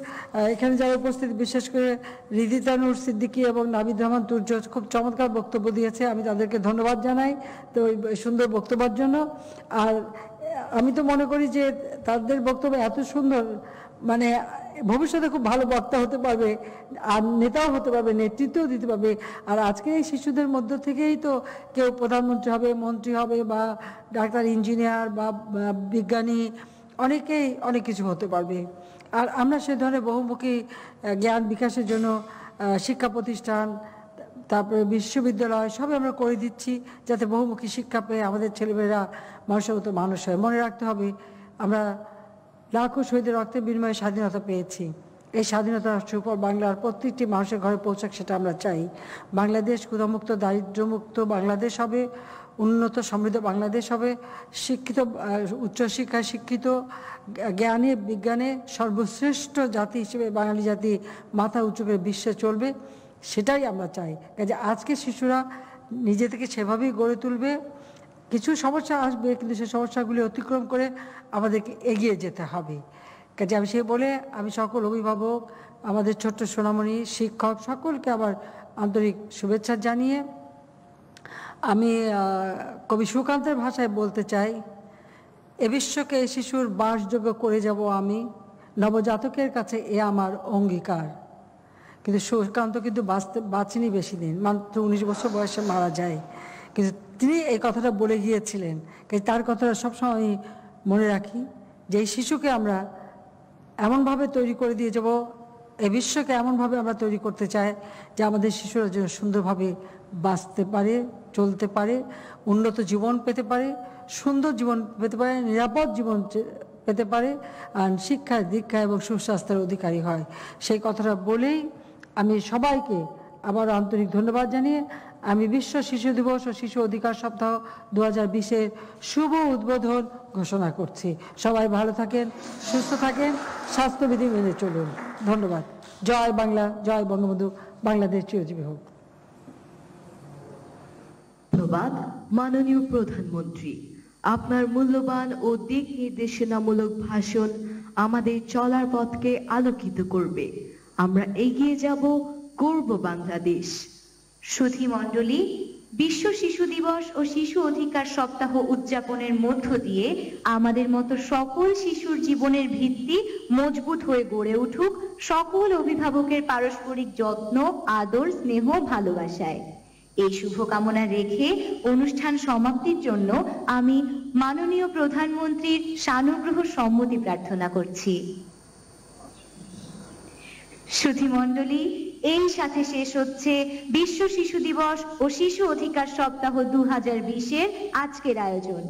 এখানে যারা উপস্থিত, বিশেষ করে রিদিতা নূর সিদ্দিকী এবং নাবিদ রহমান তুর্য খুব চমৎকার বক্তব্য দিয়েছে, আমি তাদেরকে ধন্যবাদ জানাই তো ওই সুন্দর বক্তব্যের জন্য। আর আমি তো মনে করি যে তাদের বক্তব্য এত সুন্দর, মানে ভবিষ্যতে খুব ভালো বক্তা হতে পারবে, আর নেতাও হতে পারবে, নেতৃত্বও দিতে পারবে। আর আজকে এই শিশুদের মধ্য থেকেই তো কেউ প্রধানমন্ত্রী হবে, মন্ত্রী হবে, বা ডাক্তার, ইঞ্জিনিয়ার বা বিজ্ঞানী, অনেকেই অনেক কিছু হতে পারবে। আর আমরা সে ধরনের বহুমুখী জ্ঞান বিকাশের জন্য শিক্ষা প্রতিষ্ঠান, তারপরে বিশ্ববিদ্যালয় সবই আমরা করে দিচ্ছি, যাতে বহুমুখী শিক্ষা পেয়ে আমাদের ছেলেমেয়েরা মানুষের মতো মানুষ হয়। মনে রাখতে হবে আমরা লাখো শহীদের রক্তের বিনিময়ে স্বাধীনতা পেয়েছি। এই স্বাধীনতার সুফল বাংলার প্রত্যেকটি মানুষের ঘরে পৌঁছাক, সেটা আমরা চাই। বাংলাদেশ ক্ষুধামুক্ত, দারিদ্র্যমুক্ত বাংলাদেশ হবে, উন্নত সমৃদ্ধ বাংলাদেশ হবে, শিক্ষিত, উচ্চশিক্ষায় শিক্ষিত, জ্ঞানে বিজ্ঞানে সর্বশ্রেষ্ঠ জাতি হিসেবে বাঙালি জাতি মাথা উঁচু করে বিশ্বে চলবে, সেটাই আমরা চাই। কাজে আজকে শিশুরা নিজে থেকে সেভাবেই গড়ে তুলবে। কিছু সমস্যা আসবে, কিন্তু সেই সমস্যাগুলি অতিক্রম করে আমাদেরকে এগিয়ে যেতে হবে। কাজে আমি সে বলে আমি সকল অভিভাবক, আমাদের ছোট্ট সোনামণি, শিক্ষক সকলকে আবার আন্তরিক শুভেচ্ছা জানিয়ে আমি কবি সুকান্তের ভাষায় বলতে চাই, এ বিশ্বকে এই শিশুর বাসযোগ্য করে যাব আমি, নবজাতকের কাছে এ আমার অঙ্গীকার। কিন্তু সুকান্ত কিন্তু বাঁচেনি বেশি দিন, মাত্র 19 বছর বয়সে মারা যায়। কিন্তু তিনি এই কথাটা বলে গিয়েছিলেন, তার কথাটা সবসময় আমি মনে রাখি, যে এই শিশুকে আমরা এমনভাবে তৈরি করে দিয়ে যাব, এই বিশ্বকে এমনভাবে আমরা তৈরি করতে চাই যে আমাদের শিশুরা যেন সুন্দরভাবে বাঁচতে পারে, চলতে পারে, উন্নত জীবন পেতে পারে, সুন্দর জীবন পেতে পারে, নিরাপদ জীবন পেতে পারে, আর শিক্ষা দীক্ষা এবং সুস্বাস্থ্যের অধিকারী হয়। সেই কথাটা বলেই আমি সবাইকে আবার আন্তরিক ধন্যবাদ জানিয়ে আমি বিশ্ব শিশু দিবস ও শিশু অধিকার সপ্তাহ 2020-এর শুভ উদ্বোধন ঘোষণা করছি। সবাই ভালো থাকেন, সুস্থ থাকেন, স্বাস্থ্যবিধি মেনে চলুন। ধন্যবাদ। জয় বাংলা, জয় বঙ্গবন্ধু, বাংলাদেশ চিরজীবী হোক। ধন্যবাদ মাননীয় প্রধানমন্ত্রী। আপনার মূল্যবান ও দিক নির্দেশনামূলক ভাষণ আমাদের চলার পথকে আলোকিত করবে। আমরা এগিয়ে যাব, গর্ব বাংলাদেশ। সুধী মণ্ডলী, বিশ্ব শিশু দিবস ও শিশু অধিকার সপ্তাহ উদযাপনের মধ্য দিয়ে আমাদের মতো সকল শিশুর জীবনের ভিত্তি মজবুত হয়ে গড়ে উঠুক সকল অভিভাবকের পারস্পরিক যত্ন, আদর, স্নেহ, ভালোবাসায়। এই শুভকামনা রেখে অনুষ্ঠান সমাপ্তির জন্য আমি মাননীয় প্রধানমন্ত্রীর সানুগ্রহ সম্মতি প্রার্থনা করছি। সুধী মণ্ডলী, এই সাথে শেষ হচ্ছে বিশ্ব শিশু দিবস ও শিশু অধিকার সপ্তাহ 2020-এর আজকের আয়োজন।